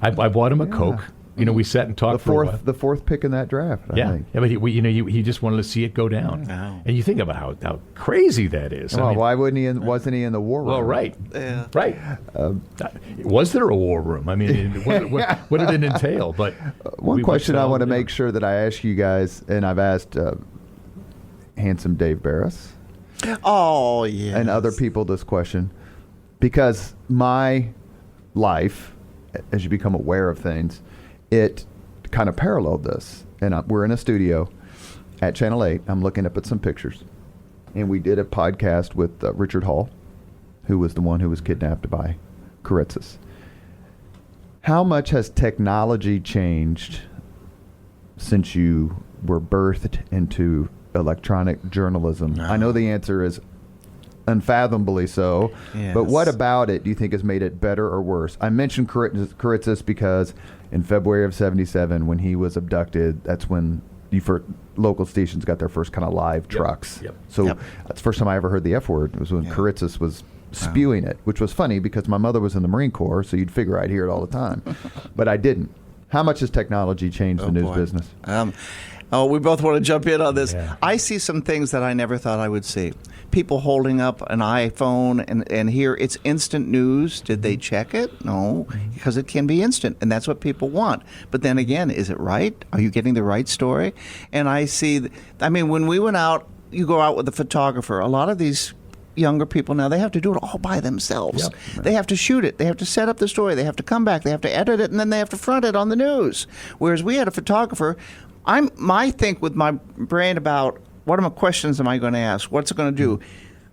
I bought him a Coke. We sat and talked for a while. The fourth pick in that draft. I think. But he just wanted to see it go down. Wow. And you think about how crazy that is. Well, why wasn't he in the war room? Well, right. Yeah. Right. Was there a war room? I mean, what did it entail? But one question I want to make sure that I ask you guys, and I've asked handsome Dave Barris. Oh, yeah. And other people this question, because my life, as you become aware of things, it kind of paralleled this. And we're in a studio at Channel 8. I'm looking up at some pictures. And we did a podcast with Richard Hall, who was the one who was kidnapped by Kuritzis. How much has technology changed since you were birthed into electronic journalism? No. I know the answer is unfathomably so, Yes. but what about it do you think has made it better or worse? I mentioned Kuritzis because in February of 1977, when he was abducted, that's when local stations got their first kind of live trucks. Yep. So Yep. that's the first time I ever heard the F word. It was when Kuritzis was spewing it, which was funny because my mother was in the Marine Corps, so you'd figure I'd hear it all the time. But I didn't. How much has technology changed the news boy. business? We both want to jump in on this. Yeah. I see some things that I never thought I would see. People holding up an iPhone and here it's instant news. Did they check it? No, because it can be instant, and that's what people want. But then again, is it right? Are you getting the right story? And I see, when we went out, you go out with a photographer. A lot of these younger people now, they have to do it all by themselves. Yep. They have to shoot it. They have to set up the story. They have to come back. They have to edit it, and then they have to front it on the news. Whereas we had a photographer. I think with my brain about what questions am I going to ask? What's it going to do?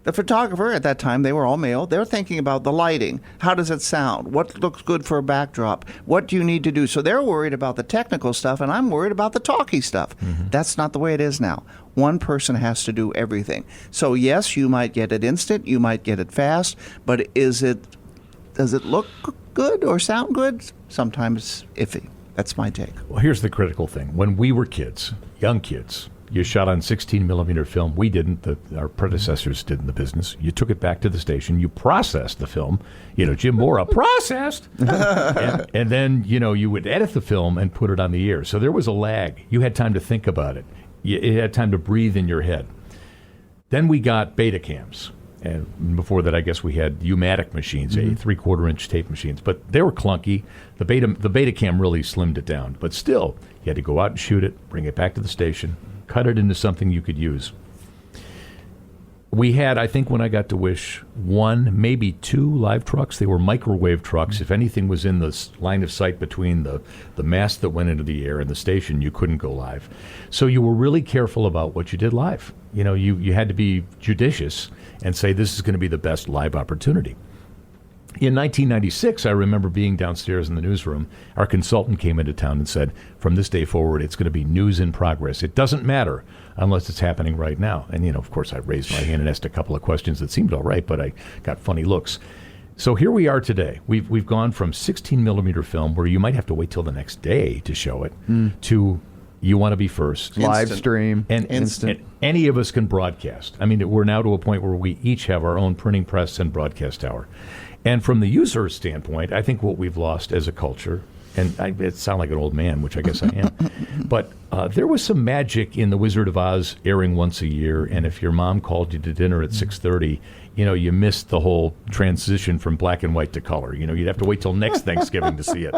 The photographer at that time, they were all male. They're thinking about the lighting. How does it sound? What looks good for a backdrop? What do you need to do? So they're worried about the technical stuff, and I'm worried about the talky stuff. That's not the way it is now. One person has to do everything. So yes, you might get it instant, you might get it fast, but does it look good or sound good? Sometimes iffy. That's my take. Well, here's the critical thing. When we were kids, young kids, you shot on 16 millimeter film. We didn't. Our predecessors did in the business. You took it back to the station. You processed the film. Jim Mora processed. and then, you would edit the film and put it on the air. So there was a lag. You had time to think about it. You had time to breathe in your head. Then we got Betacams. And before that, I guess we had U-matic machines, 3/4-inch tape machines. But they were clunky. The Betacam really slimmed it down. But still, you had to go out and shoot it, bring it back to the station, cut it into something you could use. We had, I think when I got to Wish, 1, maybe 2 live trucks. They were microwave trucks. If anything was in the line of sight between the mast that went into the air and the station, you couldn't go live. So you were really careful about what you did live. You had to be judicious and say this is going to be the best live opportunity. In 1996, I remember being downstairs in the newsroom. Our consultant came into town and said, from this day forward, it's going to be news in progress. It doesn't matter unless it's happening right now. And, of course, I raised my hand and asked a couple of questions that seemed all right, but I got funny looks. So here we are today. We've gone from 16 millimeter film, where you might have to wait till the next day to show it, to you want to be first. Live stream. And instant. And any of us can broadcast. We're now to a point where we each have our own printing press and broadcast tower. And from the user standpoint, I think what we've lost as a culture, and I sound like an old man, which I guess I am, but there was some magic in The Wizard of Oz airing once a year, and if your mom called you to dinner at 6:30, you missed the whole transition from black and white to color. You'd have to wait till next Thanksgiving to see it.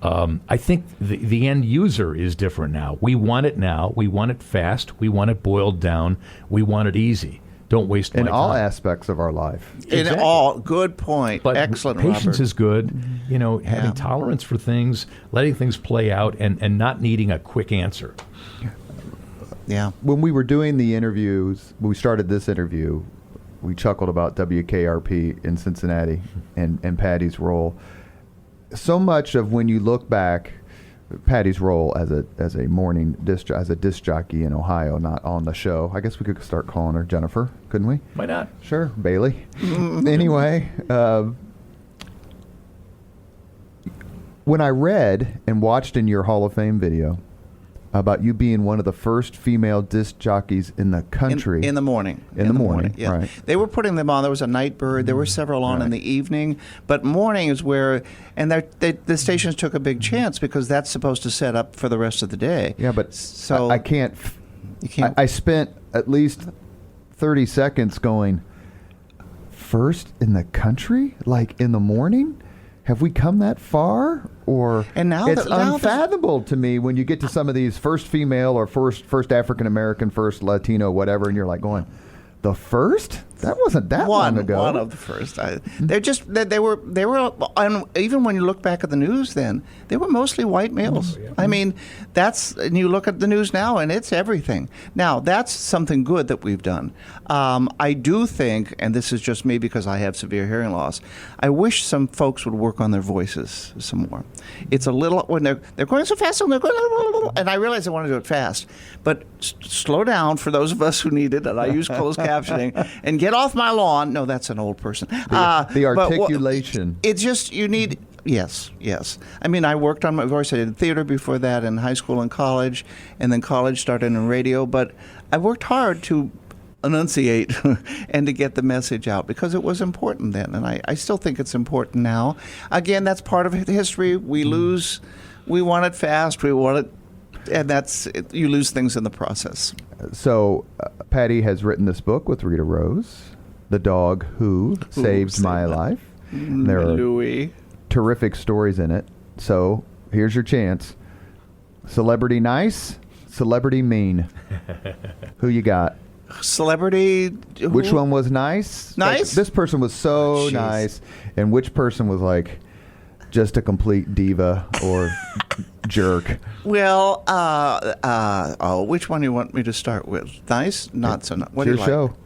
I think the end user is different now. We want it now. We want it fast. We want it boiled down. We want it easy. Don't waste my time. In all aspects of our life. In all, good point. But excellent, patience Robert. is good. Having tolerance for things, letting things play out, and not needing a quick answer. Yeah. When we were doing the interviews, when we started this interview, we chuckled about WKRP in Cincinnati and Patty's role. So much of when you look back, Patty's role as a morning disc jockey in Ohio, not on the show. I guess we could start calling her Jennifer, couldn't we? Why not? Sure, Bailey. Anyway, when I read and watched in your Hall of Fame video about you being one of the first female disc jockeys in the country. In the morning. In the morning, yeah. right. They were putting them on. There was a night bird. There were several on in the evening. But morning is where, and the stations took a big chance because that's supposed to set up for the rest of the day. Yeah, but so I can't. You can't. I spent at least 30 seconds going, first in the country? Like in the morning? Have we come that far? Or and now it's unfathomable to me when you get to some of these first female or first African American, first Latino, whatever, and you're like going, the first? That wasn't that long ago. One of the first. They were, and even when you look back at the news then, they were mostly white males. Yeah. I mean, and you look at the news now and it's everything. Now, that's something good that we've done. I do think, and this is just me because I have severe hearing loss, I wish some folks would work on their voices some more. It's a little, when they're going so fast, and they're going, and I realize I want to do it fast, but slow down for those of us who need it, and I use closed captioning, and get off my lawn. No, that's an old person. The articulation. It's just, you need, yes. I mean, I worked on my voice. I did theater before that in high school and college, and then college started in radio, but I worked hard to enunciate and to get the message out because it was important then, and I still think it's important now. Again, that's part of history. We lose, we want it fast, we want it, and you lose things in the process. So, Patty has written this book with Rita Rose, The Dog Who Saved My Life. There are Louis. Terrific stories in it. So, here's your chance. Celebrity nice, celebrity mean. Who you got? Celebrity. Which one was nice? Nice? Like, this person was so nice. And which person was like just a complete diva or jerk? Well, which one do you want me to start with? Nice? Not so nice. What do you like? Your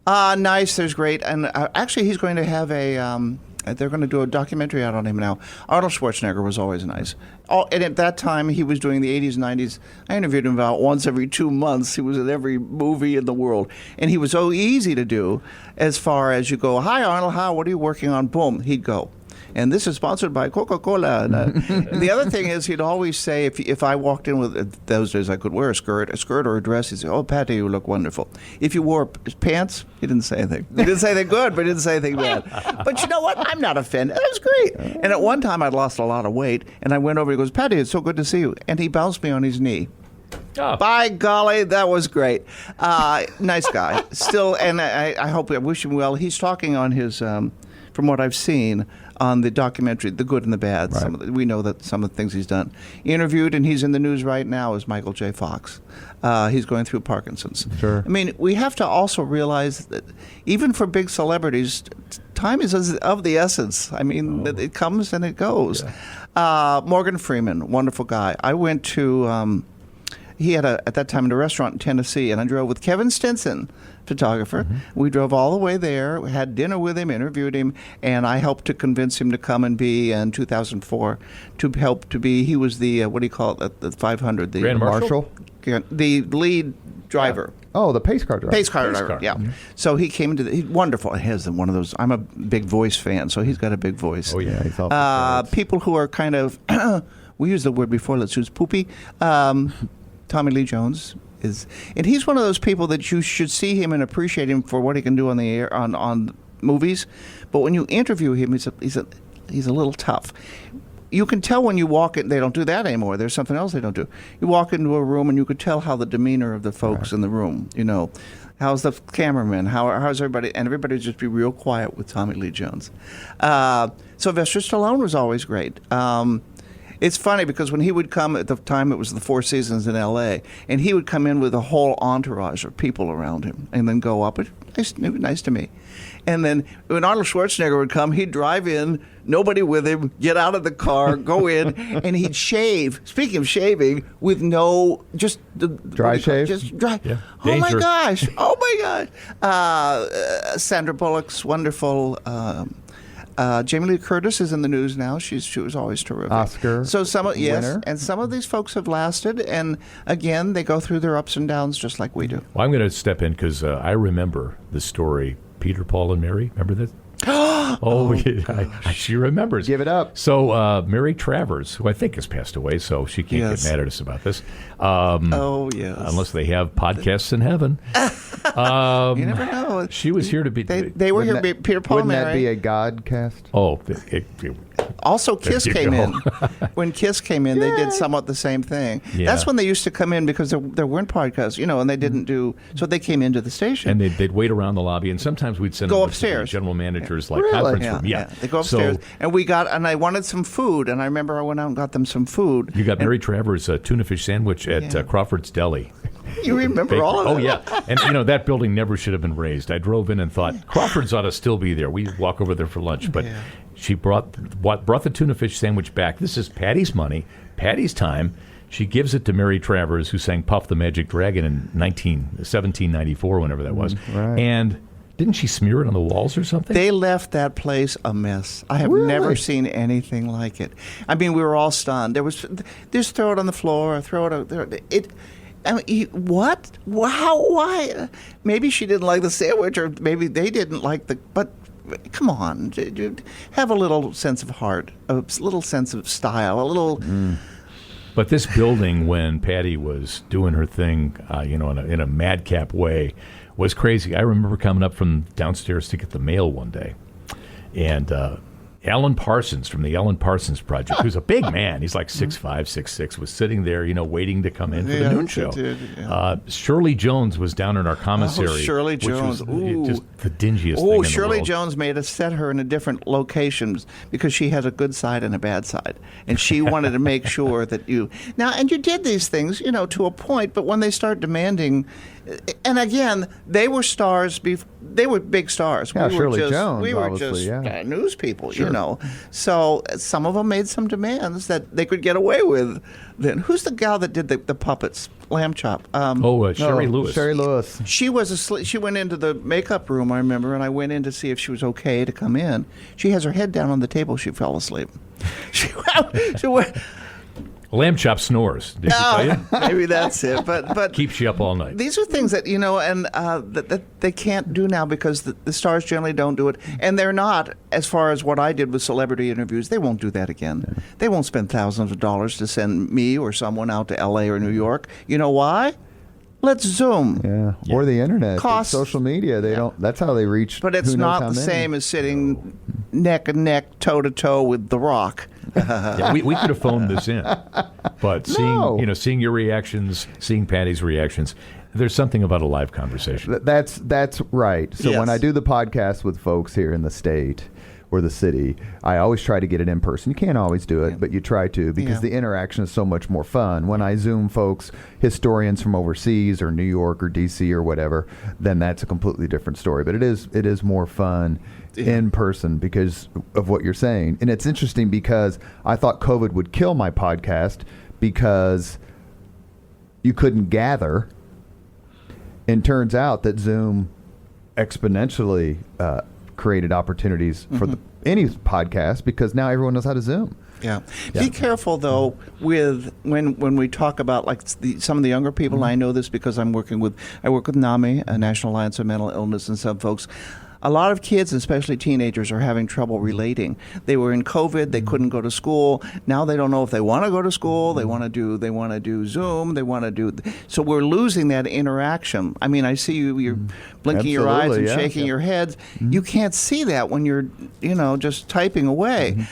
show. Nice, there's great. And actually, he's going to have they're going to do a documentary out on him now. Arnold Schwarzenegger was always nice. And at that time, he was doing the 80s and 90s. I interviewed him about once every 2 months. He was in every movie in the world. And he was so easy to do as far as you go, hi, Arnold, what are you working on? Boom, he'd go. And this is sponsored by Coca-Cola. And the other thing is, he'd always say, if I walked in with, those days I could wear a skirt or a dress, he'd say, oh, Patty, you look wonderful. If you wore pants, he didn't say anything. He didn't say anything good, but he didn't say anything bad. But you know what? I'm not offended. That was great. And at one time, I'd lost a lot of weight, and I went over, he goes, Patty, it's so good to see you. And he bounced me on his knee. Oh. By golly, that was great. Nice guy. Still, and I wish him well. He's talking on his, from what I've seen, on the documentary, The Good and the Bad. Right. We know that some of the things he's done. Interviewed, and he's in the news right now, is Michael J. Fox. He's going through Parkinson's. Sure. I mean, we have to also realize that even for big celebrities, time is of the essence. I mean, it comes and it goes. Yeah. Morgan Freeman, wonderful guy. I went to... he had at that time, a restaurant in Tennessee, and I drove with Kevin Stinson, photographer. Mm-hmm. We drove all the way there, had dinner with him, interviewed him, and I helped to convince him to come and be in 2004 he was the, what do you call it, the 500. The Grand Marshal? The lead driver. Yeah. Oh, the pace car driver. Pace car driver, yeah. Mm-hmm. So he came into he's wonderful. He has one of those, I'm a big voice fan, so he's got a big voice. Oh, yeah. He's all people who are kind of, we used the word before, let's use poopy. Tommy Lee Jones and he's one of those people that you should see him and appreciate him for what he can do on the air on movies. But when you interview him, he's a little tough. You can tell when you walk in. They don't do that anymore. There's something else they don't do. You walk into a room and you could tell how the demeanor of the folks in the room. You know, how's the cameraman? How's everybody? And everybody would just be real quiet with Tommy Lee Jones. Sylvester Stallone was always great. It's funny because when he would come, at the time it was the Four Seasons in L.A., and he would come in with a whole entourage of people around him and then go up. It was nice to me. And then when Arnold Schwarzenegger would come, he'd drive in, nobody with him, get out of the car, go in, and he'd shave. Speaking of shaving, with just dry shave? Just dry. Yeah. Oh, my gosh. Sandra Bullock's wonderful... Jamie Lee Curtis is in the news now. She was always terrific. Oscar winner. And some of these folks have lasted, and again, they go through their ups and downs just like we do. Well, I'm going to step in because I remember the story, Peter, Paul, and Mary. Remember that? She remembers. Give it up. So Mary Travers, who I think has passed away, so she can't get mad at us about this. Yes. Unless they have podcasts in heaven. You never know. She was here to be. They were here. Peter, Paul, and Mary. Wouldn't that be a God cast? Oh, also, Kiss came in. When Kiss came in, they did somewhat the same thing. Yeah. That's when they used to come in because there weren't podcasts, and they didn't do. So they came into the station, and they'd wait around the lobby, and sometimes we'd send go them upstairs. To the general managers like Really? conference room. Yeah, they go upstairs, and I wanted some food, and I remember I went out and got them some food. You got Mary Travers a tuna fish sandwich at Crawford's Deli. You remember all of that? Oh, yeah. And, that building never should have been raised. I drove in and thought, Crawford's ought to still be there. We walk over there for lunch. But she brought the tuna fish sandwich back. This is Patty's money, Patty's time. She gives it to Mary Travers, who sang Puff the Magic Dragon in 1794, whenever that was. Right. And didn't she smear it on the walls or something? They left that place a mess. I have never seen anything like it. I mean, we were all stunned. There was just throw it on the floor, or throw it out there. I mean, what? How? Why? Maybe she didn't like the sandwich, or maybe they didn't like the. But come on, have a little sense of heart, a little sense of style, a little. But this building, when Patty was doing her thing, in a madcap way, was crazy. I remember coming up from downstairs to get the mail one day, and Alan Parsons from the Alan Parsons Project, who's a big man, he's like 6'5", 6'6", was sitting there, waiting to come in for the noon show. Shirley Jones was down in our commissary. Oh, Shirley Jones. Which was just the dingiest thing in the world. Shirley Jones made us set her in a different locations because she has a good side and a bad side. And she wanted to make sure that and you did these things, to a point, but when they start demanding, and again, they were stars. They were big stars. Yeah, Shirley Jones. We were just news people, Sure. So some of them made some demands that they could get away with. Then who's the gal that did the puppets? Lamb Chop. Sherry Lewis. Sherry Lewis. She was asleep. She went into the makeup room, I remember, and I went in to see if she was okay to come in. She has her head down on the table. She fell asleep. She went. Lamb Chop snores. Did she tell you? Maybe that's it. But keeps you up all night. These are things that and that they can't do now because the stars generally don't do it, and they're not. As far as what I did with celebrity interviews, they won't do that again. Yeah. They won't spend thousands of dollars to send me or someone out to L.A. or New York. You know why? Let's Zoom. Yeah. Or the internet. Costs. Social media. They don't. That's how they reach. But it's not the same as sitting neck and neck, toe to toe with The Rock. We could have phoned this in, but seeing your reactions, seeing Patty's reactions, there's something about a live conversation. That's right. So when I do the podcast with folks here in the state or the city, I always try to get it in person. You can't always do it, but you try to because the interaction is so much more fun. When I Zoom folks, historians from overseas or New York or D.C. or whatever, then that's a completely different story. But it is more fun in person because of what you're saying. And it's interesting because I thought COVID would kill my podcast because you couldn't gather. And turns out that Zoom exponentially created opportunities for any podcast because now everyone knows how to Zoom. Yeah. Be careful though with when we talk about like some of the younger people. I know this because I work with NAMI, a National Alliance of Mental Illness, and some folks. A lot of kids, especially teenagers, are having trouble relating. They were in COVID. They couldn't go to school. Now they don't know if they want to go to school. They want to do Zoom. They want to do. So we're losing that interaction. I mean, I see you're blinking your eyes and shaking your head. You can't see that when you're, just typing away.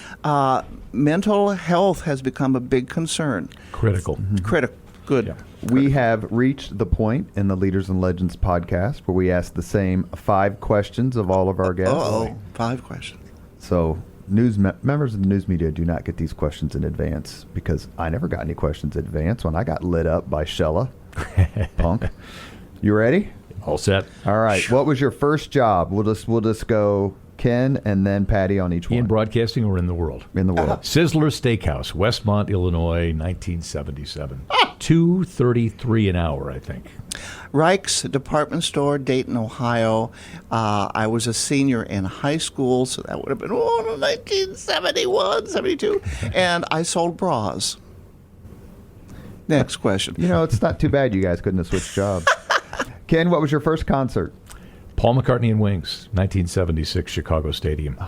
Mental health has become a big concern. Critical. Critical. Good. Yeah. We have reached the point in the Leaders and Legends podcast where we ask the same 5 questions of all of our guests. 5 questions. So members of the news media do not get these questions in advance because I never got any questions in advance when I got lit up by Shella. Punk. You ready? All set. All right. What was your first job? We'll just go Ken and then Patty on each one. In broadcasting or in the world? In the world. Sizzler Steakhouse, Westmont, Illinois, 1977. $2.33 an hour, I think. Reich's Department Store, Dayton, Ohio. I was a senior in high school, so that would have been 1971, 72. And I sold bras. Next question. It's not too bad you guys couldn't have switched jobs. Ken, what was your first concert? Paul McCartney and Wings, 1976, Chicago Stadium.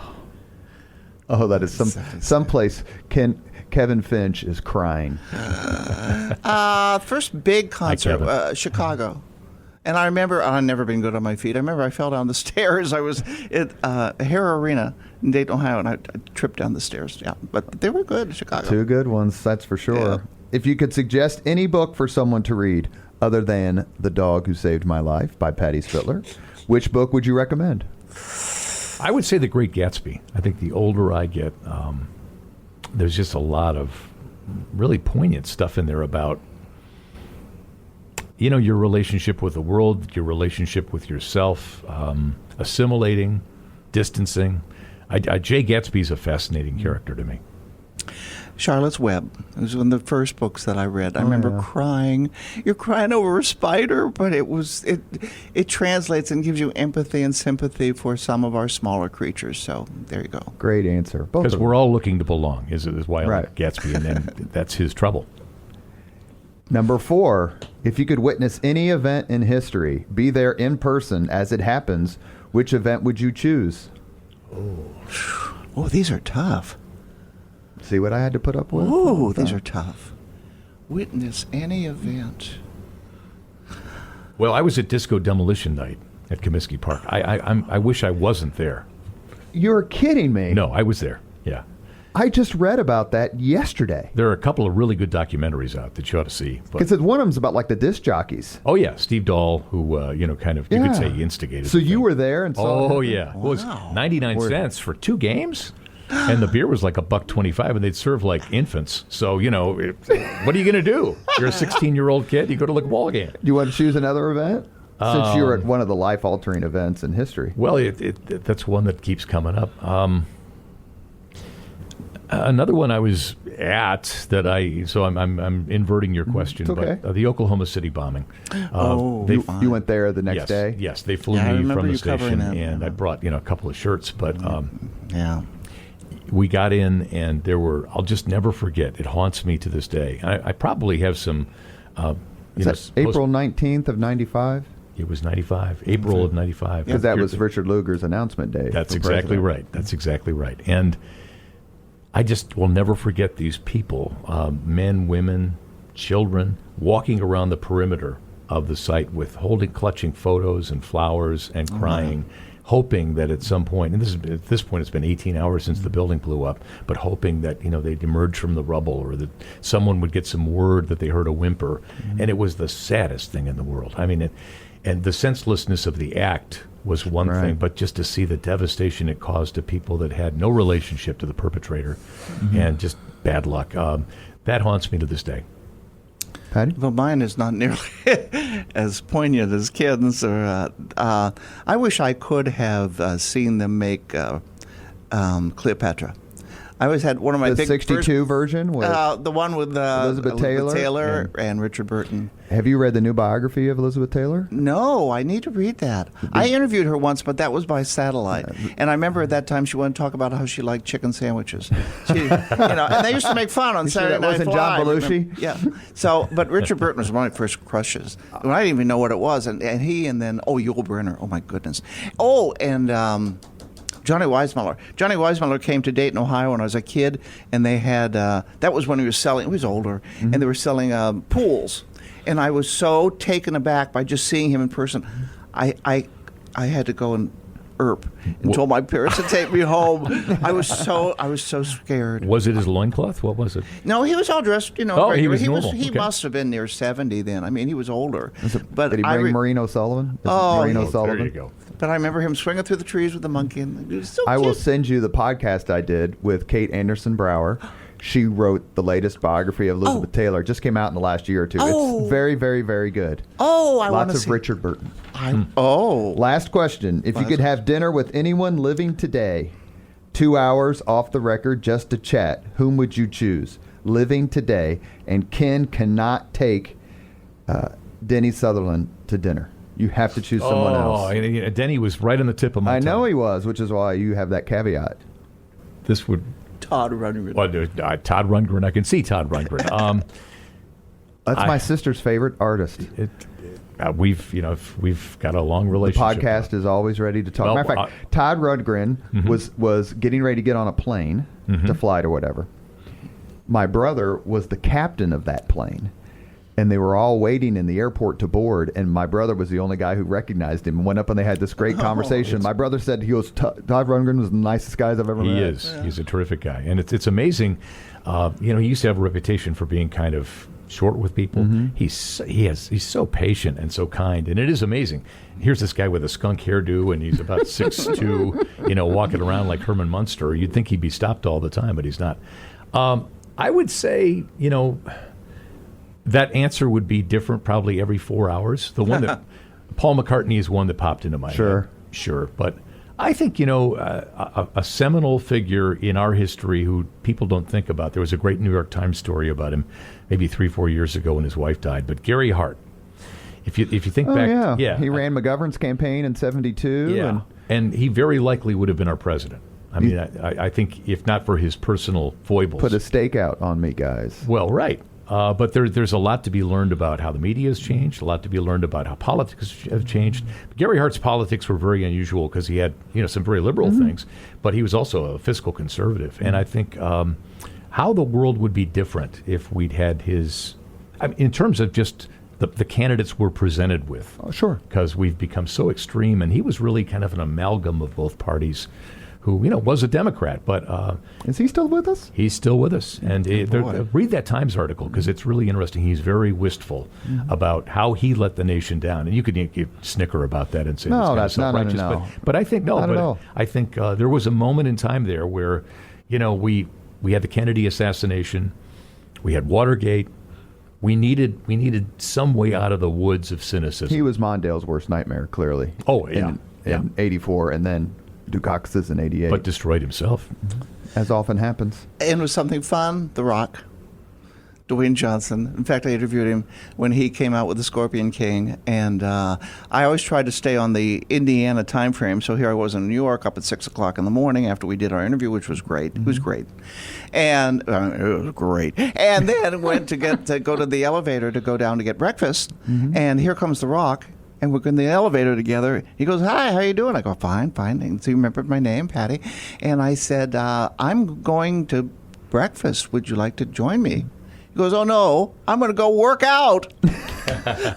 Oh, that is someplace. Kevin Finch is crying. First big concert, Chicago. And I remember, I've never been good on my feet. I remember I fell down the stairs. I was at Hara Arena in Dayton, Ohio, and I tripped down the stairs. Yeah, but they were good, Chicago. Two good ones, that's for sure. Yeah. If you could suggest any book for someone to read other than The Dog Who Saved My Life by Patty Spitler, which book would you recommend? I would say The Great Gatsby. I think the older I get, there's just a lot of really poignant stuff in there about, your relationship with the world, your relationship with yourself, assimilating, distancing. Jay Gatsby's a fascinating character to me. Charlotte's Web. It was one of the first books that I read. I remember crying. You're crying over a spider, but it translates and gives you empathy and sympathy for some of our smaller creatures. So there you go. Great answer. Because we're all looking to belong, is why I like Gatsby, and then that's his trouble. Number 4, if you could witness any event in history, be there in person as it happens, which event would you choose? Oh, these are tough. See what I had to put up with? Oh, these are tough. Witness any event. Well, I was at Disco Demolition Night at Comiskey Park. I wish I wasn't there. You're kidding me. No, I was there. Yeah. I just read about that yesterday. There are a couple of really good documentaries out that you ought to see. Because one of them's about like the disc jockeys. Oh yeah, Steve Dahl, who you could say he instigated. So you were there and saw. Oh yeah, wow. It was 99 cents for 2 games. And the beer was like $1.25, and they'd serve like infants. So, what are you going to do? You're a 16-year-old kid. You go to look at a ball game. Do you want to choose another event? Since you were at one of the life-altering events in history. Well, that's one that keeps coming up. Another one I was at that I'm inverting your question, okay. But the Oklahoma City bombing. You went there the next day? Yes, they flew me from the station, and I brought a couple of shirts, but we got in, and I'll just never forget. It haunts me to this day. I probably have some. April 19th of 95? It was 95, April of 95. Because that was Richard Lugar's announcement day. That's exactly right. That's exactly right. And I just will never forget these people, men, women, children, walking around the perimeter of the site with clutching photos and flowers and crying, hoping that at some point, and at this point it's been 18 hours since the building blew up, but hoping that they'd emerge from the rubble, or that someone would get some word that they heard a whimper. And it was the saddest thing in the world. I mean, and the senselessness of the act was one thing, but just to see the devastation it caused to people that had no relationship to the perpetrator, and just bad luck, that haunts me to this day. Patty? Well, mine is not nearly as poignant as Ken's. I wish I could have seen them make Cleopatra. I always had one of my the big 62 version with the one with Elizabeth Taylor and Richard Burton. Have you read the new biography of Elizabeth Taylor? No, I need to read that. I interviewed her once, but that was by satellite. And I remember at that time she wanted to talk about how she liked chicken sandwiches. And they used to make fun on Saturday Night Live. Wasn't John Belushi? Yeah. So, but Richard Burton was one of my first crushes. I didn't even know what it was, and he, and then Yul Brynner. Oh my goodness. Oh, and Johnny Weissmuller. Johnny Weissmuller came to Dayton, Ohio when I was a kid, and they had, that was when he was selling, he was older, and they were selling pools. And I was so taken aback by just seeing him in person. I had to go and and told my parents to take me home. I was so scared. Was it his loincloth? What was it? No, he was all dressed, he was normal. He must have been near 70 then. I mean, he was older. But did he bring Marino Sullivan? There you go. But I remember him swinging through the trees with the monkey. And it was so cute. I will send you the podcast I did with Kate Anderson Brower. She wrote the latest biography of Elizabeth Taylor. Just came out in the last year or two. It's very, very, very good. Lots of Richard Burton. Last question. If you could have dinner with anyone living today, 2 hours off the record just to chat, whom would you choose? living today, and Ken cannot take Denny Sutherland to dinner. You have to choose someone else. Denny was right on the tip of my tongue. I know he was, which is why you have that caveat. This would... Todd Rundgren. Well, Todd Rundgren. I can see Todd Rundgren. That's my sister's favorite artist. We've got a long relationship. The podcast is always ready to talk. Well, Matter of fact, Todd Rundgren was getting ready to get on a plane to fly to whatever. My brother was the captain of that plane. And they were all waiting in the airport to board, and my brother was the only guy who recognized him and went up and they had this great conversation. My brother said, Todd Rundgren was the nicest guys I've ever met. He is. Yeah. He's a terrific guy. And it's amazing. He used to have a reputation for being kind of short with people. He's so patient and so kind, and it is amazing. Here's this guy with a skunk hairdo, and he's about 6'2", walking around like Herman Munster. You'd think he'd be stopped all the time, but he's not. I would say, that answer would be different probably every 4 hours. The one that Paul McCartney is one that popped into my head. Sure. But I think, a seminal figure in our history who people don't think about. There was a great New York Times story about him maybe 3-4 years ago when his wife died. But Gary Hart, if you think back. Yeah. He ran McGovern's campaign in 1972. Yeah. And he very likely would have been our president. I mean, I think if not for his personal foibles. Put a stake out on me, guys. Well, right. But there's a lot to be learned about how the media has changed, a lot to be learned about how politics have changed. Gary Hart's politics were very unusual because he had some very liberal things, but he was also a fiscal conservative. And I think how the world would be different if we'd had his, in terms of just the candidates we're presented with. Oh, sure. Because we've become so extreme, and he was really kind of an amalgam of both parties. Who was a Democrat, but is he still with us? He's still with us, and read that Times article because it's really interesting. He's very wistful about how he let the nation down, and you could snicker about that and say no, that's not self-righteous. But I think I think there was a moment in time there where we had the Kennedy assassination, we had Watergate. We needed some way out of the woods of cynicism. He was Mondale's worst nightmare, clearly. Oh yeah, in '84, and then Dukakis in '88. But destroyed himself. As often happens. And was something fun, The Rock, Dwayne Johnson. In fact, I interviewed him when he came out with The Scorpion King, and I always tried to stay on the Indiana time frame, so here I was in New York up at 6 o'clock in the morning after we did our interview, which was great. It was great. And it was great. And then went to go to the elevator to go down to get breakfast, and here comes The Rock. And we're in the elevator together. He goes, "Hi, how you doing?" I go, "Fine, fine." And so he remembered my name, Patty. And I said, "I'm going to breakfast. Would you like to join me?" He goes, "Oh, no, I'm going to go work out."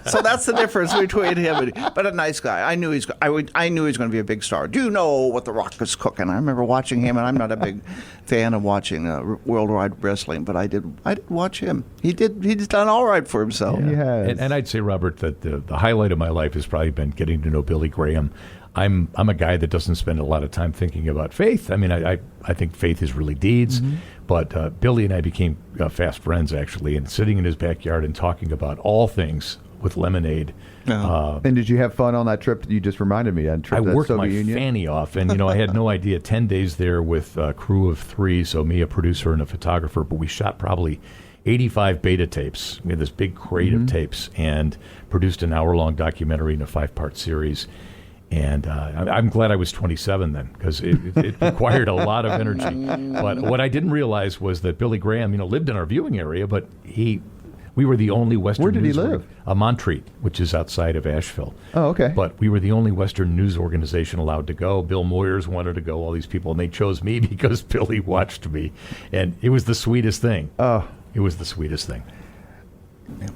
So that's the difference between him and but a nice guy. I knew he's going to be a big star. Do you know what The Rock is cooking? I remember watching him, and I'm not a big fan of watching worldwide wrestling, but I did watch him. He's done all right for himself. Yeah, he has. And I'd say, Robert, that the highlight of my life has probably been getting to know Billy Graham. I'm a guy that doesn't spend a lot of time thinking about faith. I mean, I think faith is really deeds, but Billy and I became fast friends, actually, and sitting in his backyard and talking about all things with lemonade. And did you have fun on that trip? You just reminded me. That trip I worked Soviet my Union? fanny off, and I had no idea. 10 days there with a crew of 3, so me, a producer, and a photographer, but we shot probably 85 beta tapes. We had this big crate of tapes and produced an hour-long documentary in a 5-part series. And I'm glad I was 27 then, because it required a lot of energy. But what I didn't realize was that Billy Graham, lived in our viewing area, but we were the only Western. Where did he live? Montreat, which is outside of Asheville. Oh, okay. But we were the only Western news organization allowed to go. Bill Moyers wanted to go, all these people, and they chose me because Billy watched me. And it was the sweetest thing. Oh. It was the sweetest thing. Yeah.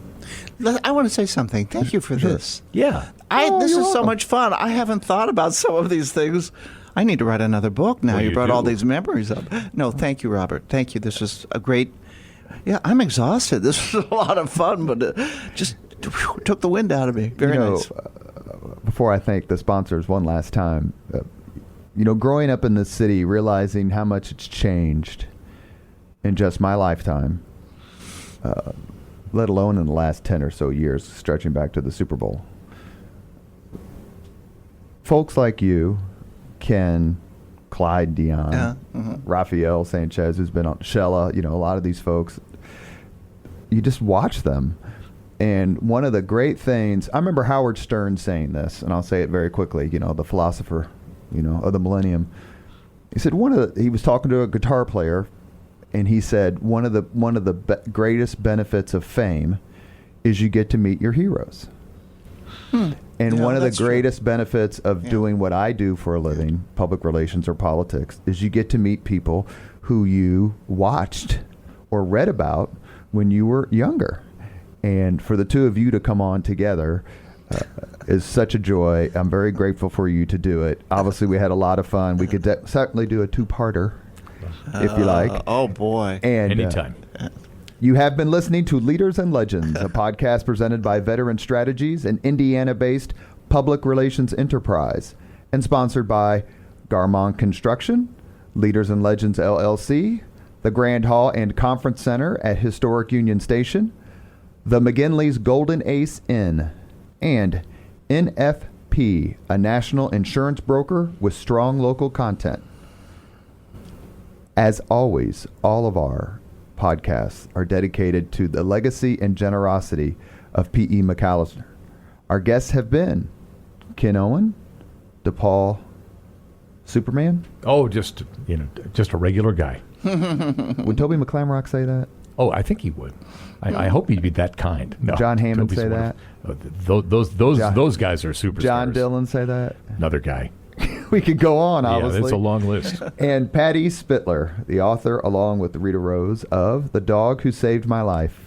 I want to say something. Thank you for this. Yeah. This is so much fun. I haven't thought about some of these things. I need to write another book now. Well, you brought do. all these memories up. No, thank you, Robert. Thank you. This was a great... Yeah, I'm exhausted. This was a lot of fun, but just took the wind out of me. Very nice. Before I thank the sponsors one last time, growing up in this city, realizing how much it's changed in just my lifetime, let alone in the last 10 or so years, stretching back to the Super Bowl. Folks like you, Ken, Clyde Dion, Rafael Sanchez, who's been on Shella, a lot of these folks, you just watch them. And one of the great things, I remember Howard Stern saying this, and I'll say it very quickly, the philosopher, of the millennium. He said he was talking to a guitar player, and he said one of the greatest benefits of fame is you get to meet your heroes. And one of the greatest benefits of doing what I do for a living, public relations or politics, is you get to meet people who you watched or read about when you were younger. And for the two of you to come on together is such a joy. I'm very grateful for you to do it. Obviously, we had a lot of fun. We could certainly do a two-parter if you like. Oh, boy. And, anytime. You have been listening to Leaders and Legends, a podcast presented by Veteran Strategies, an Indiana-based public relations enterprise, and sponsored by Garmong Construction, Leaders and Legends LLC, the Grand Hall and Conference Center at Historic Union Station, the McGinley's Golden Ace Inn, and NFP, a national insurance broker with strong local content. As always, all of our podcasts are dedicated to the legacy and generosity of P.E. McAllister. Our guests have been Ken Owen, DePaul Superman. Oh, just a regular guy. Would Toby McClamrock say that? Oh, I think he would. I hope he'd be that kind. No, John Hammond Toby's say that? Those guys are superstars. John Dillon say that? Another guy. We could go on, obviously. Yeah, it's a long list. And Patty Spitler, the author, along with Rita Rose, of The Dog Who Saved My Life.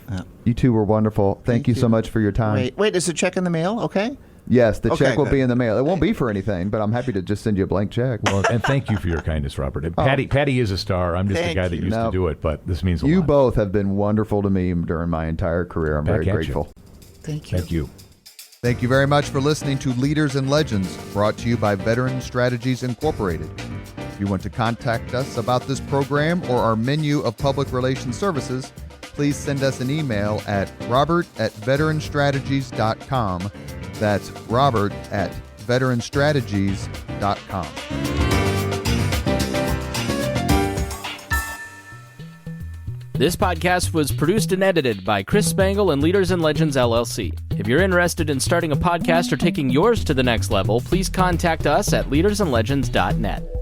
You two were wonderful. Thank you so much for your time. Wait, is the check in the mail? Okay. Yes, the check will be in the mail. It won't be for anything, but I'm happy to just send you a blank check. Well, and thank you for your kindness, Robert. And Patty is a star. I'm just a guy that used to do it, but this means a lot. You both have been wonderful to me during my entire career. I'm very grateful. Thank you. Thank you. Thank you very much for listening to Leaders and Legends, brought to you by Veteran Strategies Incorporated. If you want to contact us about this program or our menu of public relations services, please send us an email at robert@veteranstrategies.com. That's robert@veteranstrategies.com. This podcast was produced and edited by Chris Spangle and Leaders and Legends LLC. If you're interested in starting a podcast or taking yours to the next level, please contact us at leadersandlegends.net.